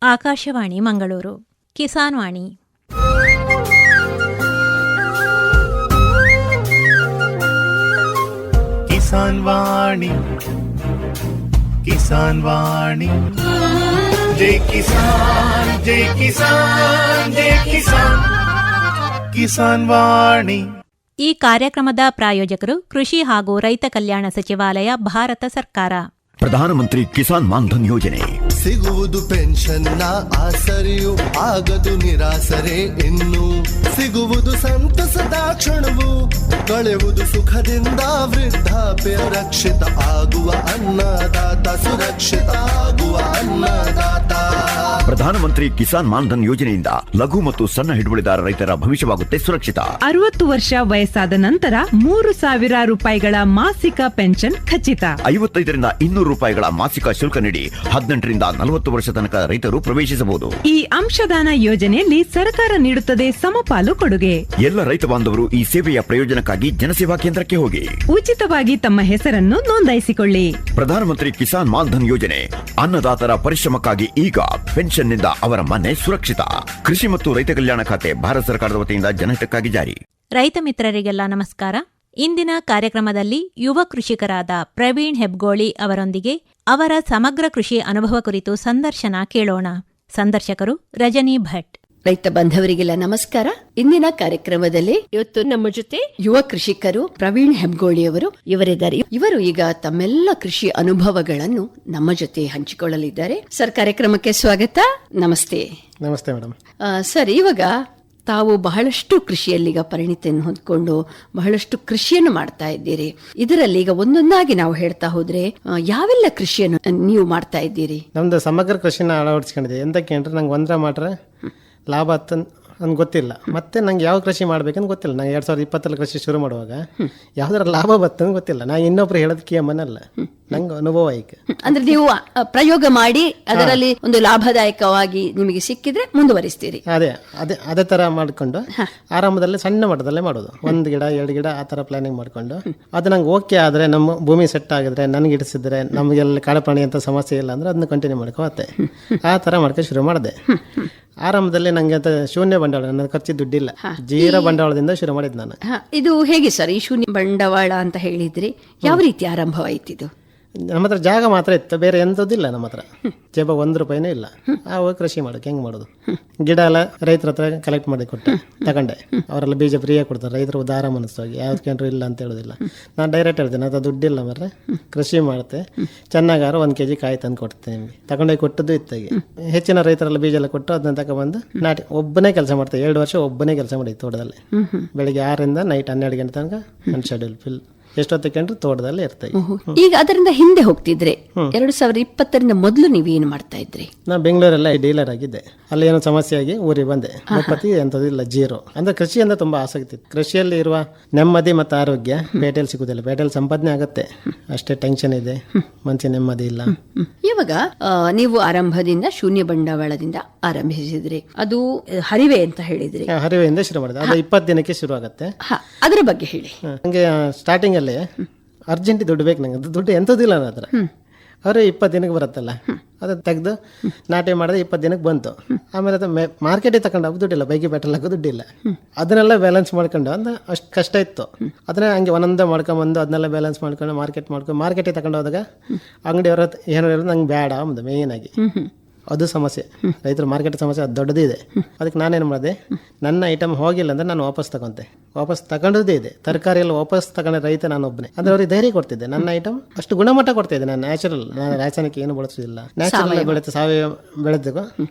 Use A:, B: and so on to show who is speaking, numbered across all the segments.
A: ಆಕಾಶವಾಣಿ ಮಂಗಳೂರು ಕಿಸಾನ್ ವಾಣಿ.
B: ಕಿಸಾನ್ ವಾಣಿ, ಕಿಸಾನ್ ವಾಣಿ, ಜೈ ಕಿಸಾನ್, ಜೈ ಕಿಸಾನ್, ಜೈ ಕಿಸಾನ್, ಕಿಸಾನ್ ವಾಣಿ.
A: ಈ ಕಾರ್ಯಕ್ರಮದ ಪ್ರಾಯೋಜಕರು ಕೃಷಿ ಹಾಗೂ ರೈತ ಕಲ್ಯಾಣ ಸಚಿವಾಲಯ, ಭಾರತ ಸರ್ಕಾರ.
C: ಪ್ರಧಾನಮಂತ್ರಿ ಕಿಸಾನ್ ಮಾನ್ಧನ್ ಯೋಜನೆ
D: ಸಿಗುವುದು ಪೆನ್ಷನ್ನ ಆಸರೆಯು, ಆಗದು ನಿರಾಸರೆ ಇನ್ನು. ಸಿಗುವುದು ಸಂತಸದ ಕ್ಷಣವು, ಕಳೆಯುವುದು ಸುಖದಿಂದ ವೃದ್ಧಾಪ್ಯ ರಕ್ಷಿತ ಆಗುವ ಅನ್ನದಾತ ಸುರಕ್ಷಿತ ಆಗುವ ಅನ್ನದಾತ.
C: ಪ್ರಧಾನಮಂತ್ರಿ ಕಿಸಾನ್ ಮಾನ್ಧನ್ ಯೋಜನೆಯಿಂದ ಲಘು ಮತ್ತು ಸಣ್ಣ ಹಿಡುವಳಿದಾರ ರೈತರ ಭವಿಷ್ಯವಾಗುತ್ತೆ ಸುರಕ್ಷಿತ.
E: 60 ವರ್ಷ ವಯಸ್ಸಾದ ನಂತರ 3,000 ರೂಪಾಯಿಗಳ ಮಾಸಿಕ ಪೆನ್ಷನ್ ಖಚಿತ.
C: 55ರಿಂದ 200 ರೂಪಾಯಿಗಳ ಮಾಸಿಕ ಶುಲ್ಕ ನೀಡಿ 18ರಿಂದ 40 ವರ್ಷ ತನಕ ರೈತರು ಪ್ರವೇಶಿಸಬಹುದು.
E: ಈ ಅಂಶದಾನ ಯೋಜನೆಯಲ್ಲಿ ಸರ್ಕಾರ ನೀಡುತ್ತದೆ ಸಮಪಾಲು ಕೊಡುಗೆ.
C: ಎಲ್ಲ ರೈತ ಬಾಂಧವರು ಈ ಸೇವೆಯ ಪ್ರಯೋಜನಕ್ಕಾಗಿ ಜನಸೇವಾ ಕೇಂದ್ರಕ್ಕೆ ಹೋಗಿ
E: ಉಚಿತವಾಗಿ ತಮ್ಮ ಹೆಸರನ್ನು ನೋಂದಾಯಿಸಿಕೊಳ್ಳಿ.
C: ಪ್ರಧಾನಮಂತ್ರಿ ಕಿಸಾನ್ ಮಾನ್ಧನ್ ಯೋಜನೆ ಅನ್ನದಾತರ ಪರಿಶ್ರಮಕ್ಕಾಗಿ ಈಗ, ಪೆನ್ಷನ್ನಿಂದ ಅವರ ಮನೆ ಸುರಕ್ಷಿತ. ಕೃಷಿ ಮತ್ತು ರೈತ ಕಲ್ಯಾಣ ಖಾತೆ ಭಾರತ ಸರ್ಕಾರದ ವತಿಯಿಂದ ಜನಹಿತಕ್ಕಾಗಿ ಜಾರಿ.
A: ರೈತ ಮಿತ್ರರಿಗೆಲ್ಲ ನಮಸ್ಕಾರ. ಇಂದಿನ ಕಾರ್ಯಕ್ರಮದಲ್ಲಿ ಯುವ ಕೃಷಿಕರಾದ ಪ್ರವೀಣ್ ಹೆಬ್ಗೋಳಿ ಅವರೊಂದಿಗೆ ಅವರ ಸಮಗ್ರ ಕೃಷಿ ಅನುಭವ ಕುರಿತು ಸಂದರ್ಶನ ಕೇಳೋಣ. ಸಂದರ್ಶಕರು ರಜನಿ ಭಟ್.
F: ರೈತ ಬಾಂಧವರಿಗೆಲ್ಲ ನಮಸ್ಕಾರ. ಇಂದಿನ ಕಾರ್ಯಕ್ರಮದಲ್ಲಿ ಇವತ್ತು ನಮ್ಮ ಜೊತೆ ಯುವ ಕೃಷಿಕರು ಪ್ರವೀಣ್ ಹೆಬ್ಗೋಳಿ ಅವರು ಇವರಿದ್ದಾರೆ. ಇವರು ಈಗ ತಮ್ಮೆಲ್ಲ ಕೃಷಿ ಅನುಭವಗಳನ್ನು ನಮ್ಮ ಜೊತೆ ಹಂಚಿಕೊಳ್ಳಲಿದ್ದಾರೆ. ಸರ್, ಕಾರ್ಯಕ್ರಮಕ್ಕೆ ಸ್ವಾಗತ. ನಮಸ್ತೆ.
G: ನಮಸ್ತೆ ಮೇಡಮ್.
F: ಸರ್, ಇವಾಗ ತಾವು ಬಹಳಷ್ಟು ಕೃಷಿಯಲ್ಲಿ ಈಗ ಪರಿಣಿತಿಯನ್ನು ಹೊಂದ್ಕೊಂಡು ಬಹಳಷ್ಟು ಕೃಷಿಯನ್ನು ಮಾಡ್ತಾ ಇದ್ದೀರಿ. ಇದರಲ್ಲಿ ಈಗ ಒಂದೊಂದಾಗಿ ನಾವು ಹೇಳ್ತಾ ಹೋದ್ರೆ ಯಾವೆಲ್ಲ ಕೃಷಿಯನ್ನು ನೀವು ಮಾಡ್ತಾ ಇದ್ದೀರಿ?
G: ನಮ್ದು ಸಮಗ್ರ ಕೃಷಿನ ಅಳವಡಿಸ್ಕೊಂಡಿದೆ. ಎಂತಕ್ಕೆ ಅಂದ್ರೆ ನಂಗೆ ಒಂದ್ರ ಮಾಡ್ರೆ ಲಾಭ ಆತ ನನ್ಗೆ ಗೊತ್ತಿಲ್ಲ, ಮತ್ತೆ ನಂಗೆ ಯಾವ ಕೃಷಿ ಮಾಡ್ಬೇಕಂತ ಗೊತ್ತಿಲ್ಲ. ನಾನು 2020 ಕೃಷಿ ಶುರು ಮಾಡುವಾಗ ಯಾವ್ದಾರ ಲಾಭ ಬರ್ತಂತ ಗೊತ್ತಿಲ್ಲ. ನಾನು ಇನ್ನೊಬ್ರು ಹೇಳೋದಕ್ಕೆ ಮನಲ್ಲ, ನಂಗೆ ಅನುಭವ ಈಗ.
F: ಅಂದ್ರೆ ನೀವು ಪ್ರಯೋಗ ಮಾಡಿ ಅದರಲ್ಲಿ ಒಂದು ಲಾಭದಾಯಕವಾಗಿ ನಿಮಗೆ ಸಿಕ್ಕಿದ್ರೆ ಮುಂದುವರಿಸ್ತೀರಿ.
G: ಅದೇ ತರ ಮಾಡ್ಕೊಂಡು ಆರಂಭದಲ್ಲಿ ಸಣ್ಣ ಮಟ್ಟದಲ್ಲೇ ಮಾಡೋದು. 1 ಗಿಡ 2 ಗಿಡ ಆ ತರ ಪ್ಲಾನಿಂಗ್ ಮಾಡ್ಕೊಂಡು, ಅದು ನಂಗೆ ಓಕೆ ಆದ್ರೆ, ನಮ್ಮ ಭೂಮಿ ಸೆಟ್ ಆಗಿದ್ರೆ, ನನ್ಗೆ ಇಡಿಸಿದ್ರೆ, ನಮಗೆಲ್ಲ ಕಾಡುಪ್ರಾಣಿ ಅಂತ ಸಮಸ್ಯೆ ಇಲ್ಲ ಅಂದ್ರೆ ಅದನ್ನ ಕಂಟಿನ್ಯೂ ಮಾಡ್ಕೊತ್ತೆ. ಆ ತರ ಮಾಡ್ಕೊಂಡು ಶುರು ಮಾಡಿದೆ. ಆರಂಭದಲ್ಲಿ ನಂಗೆ ಅಂತ ಶೂನ್ಯ ಬಂಡವಾಳ, ನನ್ನ ಖರ್ಚು ದುಡ್ಡಿಲ್ಲ, ಜೀರೋ ಬಂಡವಾಳದಿಂದ ಶುರು ಮಾಡಿದ್ ನಾನು.
F: ಇದು ಹೇಗೆ ಸರ್, ಈ ಶೂನ್ಯ ಬಂಡವಾಳ ಅಂತ ಹೇಳಿದ್ರಿ, ಯಾವ ರೀತಿ ಆರಂಭವಾಯ್ತಿದು?
G: ನಮ್ಮ ಹತ್ರ ಜಾಗ ಮಾತ್ರ ಇತ್ತು, ಬೇರೆ ಎಂಥದ್ದಿಲ್ಲ ನಮ್ಮ ಹತ್ರ. ಜೇಬ 1 ರೂಪಾಯಿನೂ ಇಲ್ಲ. ಆವಾಗ ಕೃಷಿ ಮಾಡೋಕೆ ಹೆಂಗೆ ಮಾಡೋದು? ಗಿಡ ಎಲ್ಲ ರೈತರ ಹತ್ರ ಕಲೆಕ್ಟ್ ಮಾಡಿ ಕೊಟ್ಟೆ, ತಗೊಂಡೆ. ಅವರೆಲ್ಲ ಬೀಜ ಫ್ರೀಯಾಗಿ ಕೊಡ್ತಾರೆ. ರೈತರು ಉದಾರ ಮನಸ್ಸಾಗಿ ಯಾವ್ದು ಕೇಂದ್ರ ಇಲ್ಲ ಅಂತ ಹೇಳೋದಿಲ್ಲ. ನಾನು ಡೈರೆಕ್ಟ್ ಹೇಳ್ತೇನೆ, ಅದು ದುಡ್ಡಿಲ್ಲ ಮರ್ರೆ, ಕೃಷಿ ಮಾಡುತ್ತೆ, ಚೆನ್ನಾಗಾರ 1 kg ಕಾಯಿ ತಂದು ಕೊಡ್ತೇನೆ ನಿಮಗೆ. ತಗೊಂಡೋಗಿ ಕೊಟ್ಟದ್ದು ಇತ್ತಾಗಿ. ಹೆಚ್ಚಿನ ರೈತರೆಲ್ಲ ಬೀಜ ಎಲ್ಲ ಕೊಟ್ಟು ಅದನ್ನ ತಗೊಬಂದು ನಾಟಿ ಒಬ್ಬನೇ ಕೆಲಸ ಮಾಡ್ತೇವೆ. 2 ವರ್ಷ ಒಬ್ಬನೇ ಕೆಲಸ ಮಾಡಿ ತೋಟದಲ್ಲಿ. ಬೆಳಿಗ್ಗೆ 6ರಿಂದ ನೈಟ್ 12 ಗಂಟೆ ತನಕ ನನ್ನ ಶೆಡ್ಯೂಲ್ ಫಿಲ್. ಎಷ್ಟೊತ್ತಕ್ಕೆ ತೋಟದಲ್ಲಿ ಇರ್ತೇವೆ.
F: ಈಗ ಅದರಿಂದ ಹಿಂದೆ ಹೋಗ್ತಿದ್ರೆ 2020ರಿಂದ ಮೊದಲು ನೀವು ಏನು ಮಾಡ್ತಾ ಇದ್ರಿ?
G: ನಾ ಬೆಂಗಳೂರೆಲ್ಲ ಡೀಲರ್ ಆಗಿದ್ದೆ. ಅಲ್ಲಿ ಏನೋ ಸಮಸ್ಯೆ ಆಗಿ ಊರಿಗೆ ಬಂದೆ. ಮುಪ್ಪತ್ತಿ ಎಂಥದಿಲ್ಲ, ಜೀರೋ. ಅಂದ್ರೆ ಕೃಷಿ ಅಂದ್ರೆ ತುಂಬಾ ಆಸಕ್ತಿ. ಕೃಷಿಯಲ್ಲಿ ಇರುವ ನೆಮ್ಮದಿ ಮತ್ತು ಆರೋಗ್ಯ ಪೇಟೆಯಲ್ಲಿ ಸಿಗುದಿಲ್ಲ. ಪೇಟೆಯಲ್ಲಿ ಸಂಪಾದನೆ ಆಗತ್ತೆ, ಅಷ್ಟೇ ಟೆನ್ಷನ್ ಇದೆ, ಮನಸ್ಸಿನ ನೆಮ್ಮದಿ ಇಲ್ಲ.
F: ಇವಾಗ ನೀವು ಆರಂಭದಿಂದ ಶೂನ್ಯ ಬಂಡವಾಳದಿಂದ ಆರಂಭಿಸಿದ್ರಿ, ಅದು ಹರಿವೆ ಅಂತ ಹೇಳಿದ್ರಿ.
G: ಹರಿವೆಯಿಂದ ಶುರು ಮಾಡಿದೆ. ಅದು 20 ದಿನಕ್ಕೆ ಶುರು ಆಗತ್ತೆ.
F: ಅದರ ಬಗ್ಗೆ ಹೇಳಿ.
G: ಹಂಗೆ ಸ್ಟಾರ್ಟಿಂಗ್ ಅಲ್ಲಿ ಅರ್ಜೆಂಟ್ ದುಡ್ಡು ಬೇಕು ನಂಗೆ. ದುಡ್ಡು ಎಂಥದಿಲ್ಲ ನನ್ನ ಹತ್ರ. ಅವರು 20 ದಿನಕ್ಕೆ ಬರುತ್ತಲ್ಲ, ಅದು ತೆಗೆದು ನಾಟಿ ಮಾಡಿದ್ರೆ 20 ದಿನಕ್ಕೆ ಬಂತು. ಆಮೇಲೆ ಅದು ಮಾರ್ಕೆಟಿಗೆ ತಗೊಂಡು ದುಡ್ಡಿಲ್ಲ, ಬೈಕಿ ಪೆಟ್ರೋಲ್ ಹಾಕೋ ದುಡ್ಡಿಲ್ಲ. ಅದನ್ನೆಲ್ಲ ಬ್ಯಾಲೆನ್ಸ್ ಮಾಡ್ಕೊಂಡು ಅಂದ್ರೆ ಅಷ್ಟು ಕಷ್ಟ ಇತ್ತು. ಅದನ್ನೇ ಹಂಗೆ ಒಂದೊಂದೇ ಮಾಡ್ಕೊಂಬಂದು ಅದನ್ನೆಲ್ಲ ಬ್ಯಾಲೆನ್ಸ್ ಮಾಡ್ಕೊಂಡು ಮಾರ್ಕೆಟಿಗೆ ತಗೊಂಡು ಹೋದಾಗ ಅಂಗಡಿಯವ್ರ ಏನು ಹೇಳೋದು ನಂಗೆ ಬೇಡ ಅಂದು ಮೇಯ್ನ್ ಆಗಿ. ಅದು ಸಮಸ್ಯೆ, ರೈತರ ಮಾರ್ಕೆಟ್ ಸಮಸ್ಯೆ ಅದು ದೊಡ್ಡದಿದೆ. ಅದಕ್ಕೆ ನಾನೇನು ಮಾಡಿದೆ, ನನ್ನ ಐಟಮ್ ಹೋಗಿಲ್ಲ ಅಂದ್ರೆ ನಾನು ವಾಪಸ್ ತಗೊಂತೆ. ವಾಪಸ್ ತಗೊಂಡದೇ ಇದೆ. ತರಕಾರಿ ಎಲ್ಲ ವಾಪಸ್ ತಗೊಂಡೆ ರೈತ ನಾನು ಒಬ್ಬನೇ. ಅಂದ್ರೆ ಅವ್ರಿಗೆ ಧೈರ್ಯ ಕೊಡ್ತಿದ್ದೆ. ನನ್ನ ಐಟಮ್ ಅಷ್ಟು ಗುಣಮಟ್ಟ ಕೊಡ್ತಿದ್ದೆ. ನಾನು ನ್ಯಾಚುರಲ್, ನಾನು ರಾಸಾಯನಿಕ ಏನು ಬಳಸೋದಿಲ್ಲ. ನ್ಯಾಚುರಲ್ ಬೆಳೆದು ಸಾವಯವ ಬೆಳೆದಿಗೂ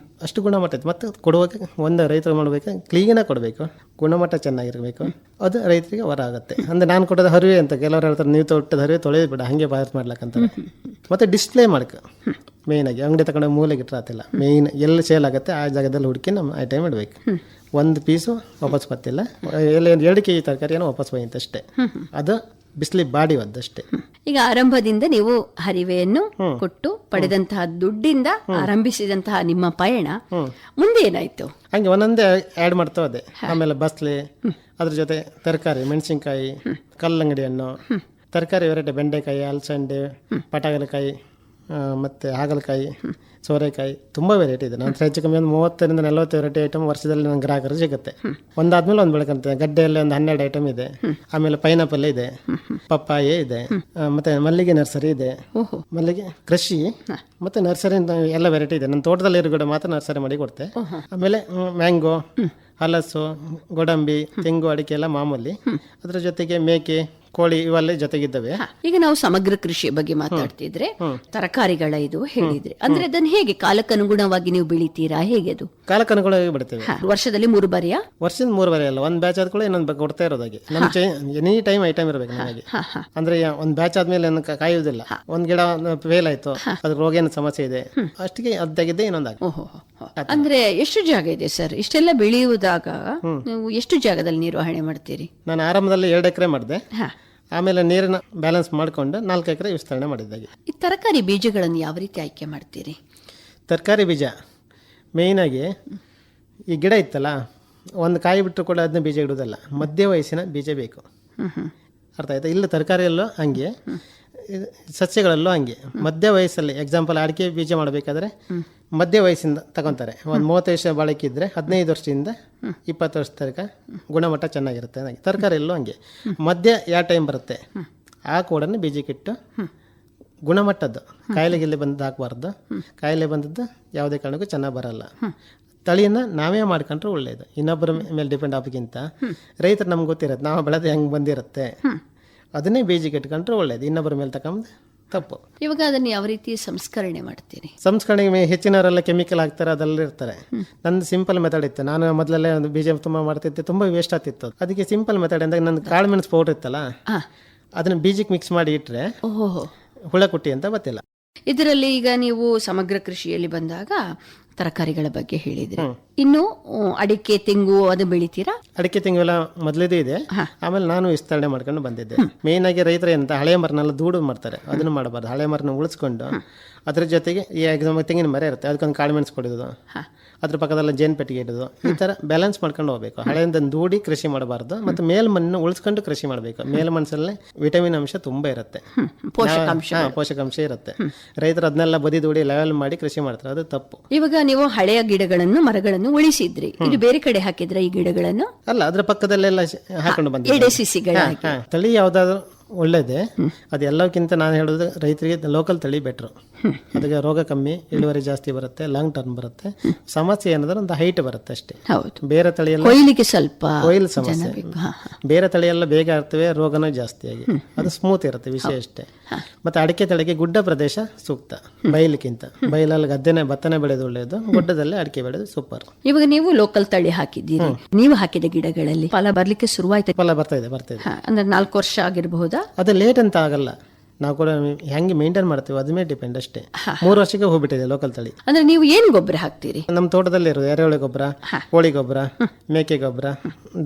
G: ಅಷ್ಟು ಗುಣಮಟ್ಟ ಇತ್ತು. ಮತ್ತು ಕೊಡುವಾಗ ಒಂದು ರೈತರು ಮಾಡಬೇಕು, ಕ್ಲೀನಾಗಿ ಕೊಡಬೇಕು, ಗುಣಮಟ್ಟ ಚೆನ್ನಾಗಿರಬೇಕು. ಅದು ರೈತರಿಗೆ ಹೊರ ಆಗುತ್ತೆ. ಅಂದ್ರೆ ನಾನು ಕೊಡೋದು ಹರಿವೆ ಅಂತ ಕೆಲವರು ಹೇಳ್ತಾರೆ, ನೀವು ತೊಟ್ಟದ ಹರಿವೆ ತೊಳೆದು ಬಿಡ, ಹಂಗೆ ಬಾಯ್ ಮಾಡ್ಲಕ್ಕಂತ. ಮತ್ತೆ ಡಿಸ್ಪ್ಲೇ ಮಾಡ್ಕ ಮೇಯ್ನ್ ಆಗಿ. ಅಂಗಡಿ ತಗೊಂಡು ಮೂಲೆಗೆ ಇಟ್ಟಿರತ್ತಿಲ್ಲ. ಮೇಯ್ನ್ ಎಲ್ಲಿ ಸೇಲ್ ಆಗುತ್ತೆ ಆ ಜಾಗದಲ್ಲಿ ಹುಡುಕಿ ನಮ್ಮ ಐಟಮ್ ಇಡಬೇಕು. 1 ಪೀಸು ವಾಪಸ್ ಬರ್ತಿಲ್ಲ. ಎಲ್ಲ 2 kg ತರಕಾರಿ ಏನೋ ವಾಪಸ್ ಬೈಂತ ಅಷ್ಟೇ. ಅದು ಬಿಸಿಲಿ ಬಾಡಿ ಒದ್ದಷ್ಟೇ.
F: ಈಗ ಆರಂಭದಿಂದ ನೀವು ಹರಿವೆಯನ್ನು ಕೊಟ್ಟು ಪಡೆದಂತಹ ದುಡ್ಡಿಂದ ಆರಂಭಿಸಿದಂತಹ ನಿಮ್ಮ ಪಯಣ ಮುಂದೆ ಏನಾಯ್ತು?
G: ಹಂಗೆ ಒಂದೊಂದೇ ಆ್ಯಡ್ ಮಾಡ್ತಾ ಹೋದೆ. ಆಮೇಲೆ ಬಸ್ಲಿ, ಅದ್ರ ಜೊತೆ ತರಕಾರಿ, ಮೆಣಸಿನ್ಕಾಯಿ, ಕಲ್ಲಂಗಡಿ ಹಣ್ಣು, ತರಕಾರಿ ವೆರೈಟಿ, ಬೆಂಡೆಕಾಯಿ, ಅಲಸಂಡೆ, ಪಟಾಗಲಕಾಯಿ, ಮತ್ತು ಹಾಗಲಕಾಯಿ, ಸೋರೆಕಾಯಿ ತುಂಬ ವೆರೈಟಿ ಇದೆ. ನನ್ನ ಹೆಚ್ಚು ಕಮ್ಮಿ ಒಂದು 30-40 ವೆರೈಟಿ ಐಟಮ್ ವರ್ಷದಲ್ಲಿ ನನ್ನ ಗ್ರಾಹಕರು ಸಿಗುತ್ತೆ. ಒಂದಾದ್ಮೇಲೆ ಒಂದು ಬೆಳ್ಕೊಂತ ಗಡ್ಡೆಯಲ್ಲಿ ಒಂದು 12 ಐಟಮ್ ಇದೆ. ಆಮೇಲೆ ಪೈನಾಪಲ್ ಇದೆ, ಪಪ್ಪಾಯ ಇದೆ, ಮತ್ತೆ ಮಲ್ಲಿಗೆ ನರ್ಸರಿ ಇದೆ. ಮಲ್ಲಿಗೆ ಕೃಷಿ ಮತ್ತೆ ನರ್ಸರಿ ಎಲ್ಲ ವೆರೈಟಿ ಇದೆ. ನನ್ನ ತೋಟದಲ್ಲಿ ಇರೋ ಗಿಡ ಮಾತ್ರ ನರ್ಸರಿ ಮಾಡಿ ಕೊಡ್ತೆ. ಆಮೇಲೆ ಮ್ಯಾಂಗೋ, ಹಲಸು, ಗೋಡಂಬಿ, ತೆಂಗು, ಅಡಿಕೆ ಎಲ್ಲ ಮಾಮೂಲಿ. ಅದ್ರ ಜೊತೆಗೆ ಮೇಕೆ, ಕೋಳಿ ಇವೆಲ್ಲ ಜೊತೆಗಿದ್ದಾವೆ.
F: ಈಗ ನಾವು ಸಮಗ್ರ ಕೃಷಿಯ ಬಗ್ಗೆ ಮಾತಾಡ್ತಿದ್ರೆ ತರಕಾರಿಗಳ ಇದು ಹೇಳಿದ್ರೆ ಅಂದ್ರೆ ಅದನ್ನ ಹೇಗೆ ಕಾಲಕ್ಕನುಗುಣವಾಗಿ ನೀವು ಬೆಳಿತೀರಾ, ಹೇಗೆ ಅದು?
G: ಕಾಲಕ್ಕನುಗುಣವಾಗಿ ಬಿಡ್ತೇವೆ.
F: ವರ್ಷದಲ್ಲಿ 3 ಬಾರಿಯ?
G: ವರ್ಷದ 3 ಬಾರಿ ಅಲ್ಲ, ಒಂದ್ ಬ್ಯಾಚ್ ಆದ್ಕೊಳ್ಳಿ ಇನ್ನೊಂದು ಕೊಡ್ತಾ ಇರೋದಾಗಿ. ನಮ್ ಎನಿ ಟೈಮ್ ಐಟಮ್ ಇರಬೇಕು ನಮಗೆ. ಅಂದ್ರೆ ಒಂದ್ ಬ್ಯಾಚ್ ಆದ್ಮೇಲೆ ಕಾಯುವುದಿಲ್ಲ. ಒಂದ್ ಗಿಡ ಫೇಲ್ ಆಯ್ತು, ಅದ್ರ ರೋಗ ಏನು ಸಮಸ್ಯೆ ಇದೆ, ಅಷ್ಟಿಗೆ ಅದಾಗಿದ್ದೆ ಇನ್ನೊಂದಾಗಿ.
F: ಅಂದ್ರೆ ಎಷ್ಟು ಜಾಗ ಇದೆ ಸರ್ ಇಷ್ಟೆಲ್ಲ ಬೆಳೆಯುವುದಾಗ? ನೀವು ಎಷ್ಟು ಜಾಗದಲ್ಲಿ ನಿರ್ವಹಣೆ ಮಾಡ್ತೀರಿ?
G: ನಾನು ಆರಂಭದಲ್ಲಿ 2 ಎಕರೆ ಮಾಡಿದೆ. ಆಮೇಲೆ ನೀರಿನ ಬ್ಯಾಲೆನ್ಸ್ ಮಾಡ್ಕೊಂಡು 4 ಎಕರೆ ವಿಸ್ತರಣೆ ಮಾಡಿದ್ದಾಗೆ.
F: ಈ ತರಕಾರಿ ಬೀಜಗಳನ್ನು ಯಾವ ರೀತಿ ಆಯ್ಕೆ ಮಾಡ್ತೀರಿ?
G: ತರಕಾರಿ ಬೀಜ ಮೇಯ್ನಾಗಿ ಈ ಗಿಡ ಇತ್ತಲ್ಲ, ಒಂದು ಕಾಯಿ ಬಿಟ್ಟರು ಕೂಡ ಅದನ್ನ ಬೀಜ ಇಡೋದಲ್ಲ, ಮಧ್ಯ ವಯಸ್ಸಿನ ಬೀಜ ಬೇಕು. ಅರ್ಥ ಆಯ್ತಾ? ಇಲ್ಲ ತರಕಾರಿಯಲ್ಲೂ ಹಂಗೆ, ಸಸ್ಯಗಳಲ್ಲೂ ಹಂಗೆ. ಮಧ್ಯ ವಯಸ್ಸಲ್ಲಿ ಎಕ್ಸಾಂಪಲ್ ಅಡಿಕೆ ಬೀಜ ಮಾಡಬೇಕಾದ್ರೆ ಮಧ್ಯ ವಯಸ್ಸಿಂದ ತಗೊತಾರೆ. ಒಂದು 30 ವರ್ಷ ಬಾಳಕಿದ್ರೆ 15 ವರ್ಷದಿಂದ 20 ವರ್ಷ ತನಕ ಗುಣಮಟ್ಟ ಚೆನ್ನಾಗಿರುತ್ತೆ. ತರಕಾರಿಯಲ್ಲೂ ಹಂಗೆ ಮಧ್ಯ ಯಾವ ಟೈಮ್ ಬರುತ್ತೆ ಆ ಕೂಡನ್ನು ಬೀಜಕ್ಕಿಟ್ಟು ಗುಣಮಟ್ಟದ್ದು ಕಾಯಿಲೆಗಿಲ್ಲಿ ಬಂದು ಹಾಕಬಾರ್ದು. ಕಾಯಿಲೆ ಬಂದದ್ದು ಯಾವುದೇ ಕಾರಣಕ್ಕೂ ಚೆನ್ನಾಗಿ ಬರಲ್ಲ. ತಳಿಯನ್ನು ನಾವೇ ಮಾಡ್ಕೊಂಡ್ರೆ ಒಳ್ಳೆಯದು. ಇನ್ನೊಬ್ಬರ ಮೇಲೆ ಡಿಪೆಂಡ್ ಆಗೋಕ್ಕಿಂತ ರೈತರು ನಮ್ಗೆ ಗೊತ್ತಿರುತ್ತೆ, ನಾವು ಬೆಳೆದು ಹೆಂಗೆ ಬಂದಿರುತ್ತೆ ಅದನ್ನೇ ಬೀಜಕ್ಕೆ ಇಟ್ಕೊಂಡ್ರೆ ಒಳ್ಳೇದು. ಇನ್ನೊಬ್ಬರ ಮೇಲೆ ತಗೊಂಡು ತಪ್ಪು.
F: ಇವಾಗ ಅದನ್ನು ಯಾವ ರೀತಿ ಸಂಸ್ಕರಣೆ ಮಾಡ್ತೀರಿ?
G: ಸಂಸ್ಕರಣೆಗೆ ಹೆಚ್ಚಿನವರೆಲ್ಲ ಕೆಮಿಕಲ್ ಹಾಕ್ತಾರೆ, ಅದೆಲ್ಲ ಇರ್ತಾರೆ. ನಂದು ಸಿಂಪಲ್ ಮೆಥಡ್ ಇತ್ತು. ನಾನು ಮೊದಲಲ್ಲೇ ಒಂದು ಬೀಜ ತುಂಬ ಮಾಡ್ತಿದ್ದೆ, ತುಂಬ ವೇಸ್ಟ್ ಆಗ್ತಿತ್ತು. ಅದಕ್ಕೆ ಸಿಂಪಲ್ ಮೆಥಡ್ ಅಂದಾಗ ನನ್ನ ಕಾಳು ಮೆಣಸು ಪೌಡರ್ ಇತ್ತಲ್ಲ, ಅದನ್ನ ಬೀಜಕ್ಕೆ ಮಿಕ್ಸ್ ಮಾಡಿ ಇಟ್ಟರೆ ಹುಳ ಕುಟ್ಟಿ ಅಂತ ಗೊತ್ತಿಲ್ಲ.
F: ಇದರಲ್ಲಿ ಈಗ ನೀವು ಸಮಗ್ರ ಕೃಷಿಯಲ್ಲಿ ಬಂದಾಗ ತರಕಾರಿಗಳ ಬಗ್ಗೆ ಹೇಳಿದ್ರಿ, ಇನ್ನು ಅಡಿಕೆ, ತೆಂಗು ಅದು ಬೆಳಿತೀರಾ?
G: ಅಡಿಕೆ, ತೆಂಗು ಎಲ್ಲ ಮೊದಲೇದೇ ಇದೆ. ಆಮೇಲೆ ನಾನು ವಿಸ್ತರಣೆ ಮಾಡ್ಕೊಂಡು ಬಂದಿದ್ದೆ. ಮೇನ್ ಆಗಿ ರೈತರು ಎಂತ ಹಳೆ ಮರನೆಲ್ಲ ದೂಡು ಮಾಡ್ತಾರೆ, ಅದನ್ನು ಮಾಡಬಾರ್ದು. ಹಳೆ ಮರನ ಉಳಿಸ್ಕೊಂಡು ಅದ್ರ ಜೊತೆಗೆ ಈ ತೆಂಗಿನ ಮರ ಇರುತ್ತೆ, ಅದಕ್ಕೊಂದು ಕಾಳು ಮೆಣಸು ಕೊಡೋದು, ಅದ್ರ ಪಕ್ಕದಲ್ಲ ಜೇನು ಪೆಟ್ಟಿಗೆ ಇಡೋದು, ಈ ಥರ ಬ್ಯಾಲೆನ್ಸ್ ಮಾಡ್ಕೊಂಡು ಹೋಗ್ಬೇಕು. ಹಳೆಯಿಂದ ದೂಡಿ ಕೃಷಿ ಮಾಡಬಾರ್ದು, ಮತ್ತು ಮೇಲ್ಮಣ್ಣು ಉಳಿಸ್ಕೊಂಡು ಕೃಷಿ ಮಾಡಬೇಕು. ಮೇಲ್ಮಣ್ಣಲ್ಲಿ ವಿಟಮಿನ್ ಅಂಶ ತುಂಬ ಇರುತ್ತೆ, ಪೋಷಕಾಂಶ ಇರುತ್ತೆ. ರೈತರು ಅದನ್ನೆಲ್ಲ ಬದಿ ದೂಡಿ ಲೆವೆಲ್ ಮಾಡಿ ಕೃಷಿ ಮಾಡ್ತಾರೆ, ಅದು ತಪ್ಪು.
F: ಇವಾಗ ನೀವು ಹಳೆಯ ಗಿಡಗಳನ್ನು, ಮರಗಳನ್ನು ಉಳಿಸಿದ್ರಿ, ಇದು ಬೇರೆ ಕಡೆ ಹಾಕಿದ್ರೆ ಈ ಗಿಡಗಳನ್ನು?
G: ಅಲ್ಲ, ಅದ್ರ ಪಕ್ಕದಲ್ಲೆಲ್ಲ ಹಾಕೊಂಡು ಬಂದಿದ್ದೆ. ತಳಿ ಯಾವ್ದಾದ್ರು ಒಳ್ಳೇದೇ. ಅದು ಎಲ್ಲಕ್ಕಿಂತ ನಾನು ಹೇಳೋದು ರೈತರಿಗೆ ಲೋಕಲ್ ತಳಿ ಬೆಟ್ರು. ಅದಕ್ಕೆ ರೋಗ ಕಮ್ಮಿ, ಇಳುವರಿ ಜಾಸ್ತಿ ಬರುತ್ತೆ, ಲಾಂಗ್ ಟರ್ಮ್ ಬರುತ್ತೆ. ಸಮಸ್ಯೆ ಏನಾದ್ರೆ ಒಂದು ಹೈಟ್ ಬರುತ್ತೆ ಅಷ್ಟೇ. ಬೇರೆ ತಳಿ ಎಲ್ಲ ಕೊಯ್ಲು ಸಮಸ್ಯೆ. ಬೇರೆ ತಳಿ ಎಲ್ಲ ಬೇಗ ಆಗ್ತವೆ, ರೋಗನೂ ಜಾಸ್ತಿ ಆಗಿ. ಅದು ಸ್ಮೂತ್ ಇರುತ್ತೆ, ವಿಷಯ ಅಷ್ಟೇ. ಮತ್ತೆ ಅಡಿಕೆ ತಳಿಗೆ ಗುಡ್ಡ ಪ್ರದೇಶ ಸೂಕ್ತ, ಬಯಲಿಕ್ಕಿಂತ. ಬಯಲಲ್ಲಿ ಗದ್ದೆನೆ ಭತ್ತನೆ ಬೆಳೆದು ಒಳ್ಳೆಯದು, ಗುಡ್ಡದಲ್ಲಿ ಅಡಿಕೆ ಬೆಳೆದು ಸೂಪರ್.
F: ಇವಾಗ ನೀವು ಲೋಕಲ್ ತಳಿ ಹಾಕಿದ್ದೀರಿ, ನೀವು ಹಾಕಿದ ಗಿಡಗಳಲ್ಲಿ ಫಲ ಬರ್ಲಿಕ್ಕೆ ಶುರುವಾಯ್ತು?
G: ಫಲ ಬರ್ತಾ ಇದೆ.
F: ಅಂದ್ರೆ 4 ವರ್ಷ ಆಗಿರಬಹುದಾ?
G: ಅದು ಲೇಟ್ ಅಂತ ಆಗಲ್ಲ, ನಾವು ಕೂಡ ಹೆಂಗೆ ಮೇಂಟೈನ್ ಮಾಡ್ತೀವಿ ಅದ್ರ ಮೇಲೆ ಡಿಪೆಂಡ್ ಅಷ್ಟೇ. 3 ವರ್ಷಕ್ಕೆ ಹೋಗ್ಬಿಟ್ಟಿದೆ ಲೋಕಲ್ ತಳಿ.
F: ಅಂದ್ರೆ ನೀವು ಏನ್ ಗೊಬ್ಬರ ಹಾಕ್ತೀರಿ?
G: ನಮ್ಮ ತೋಟದಲ್ಲಿ ಇರೋದು ಎರೆಹುಳ ಗೊಬ್ಬರ, ಕೋಳಿ ಗೊಬ್ಬರ, ಮೇಕೆ ಗೊಬ್ಬರ,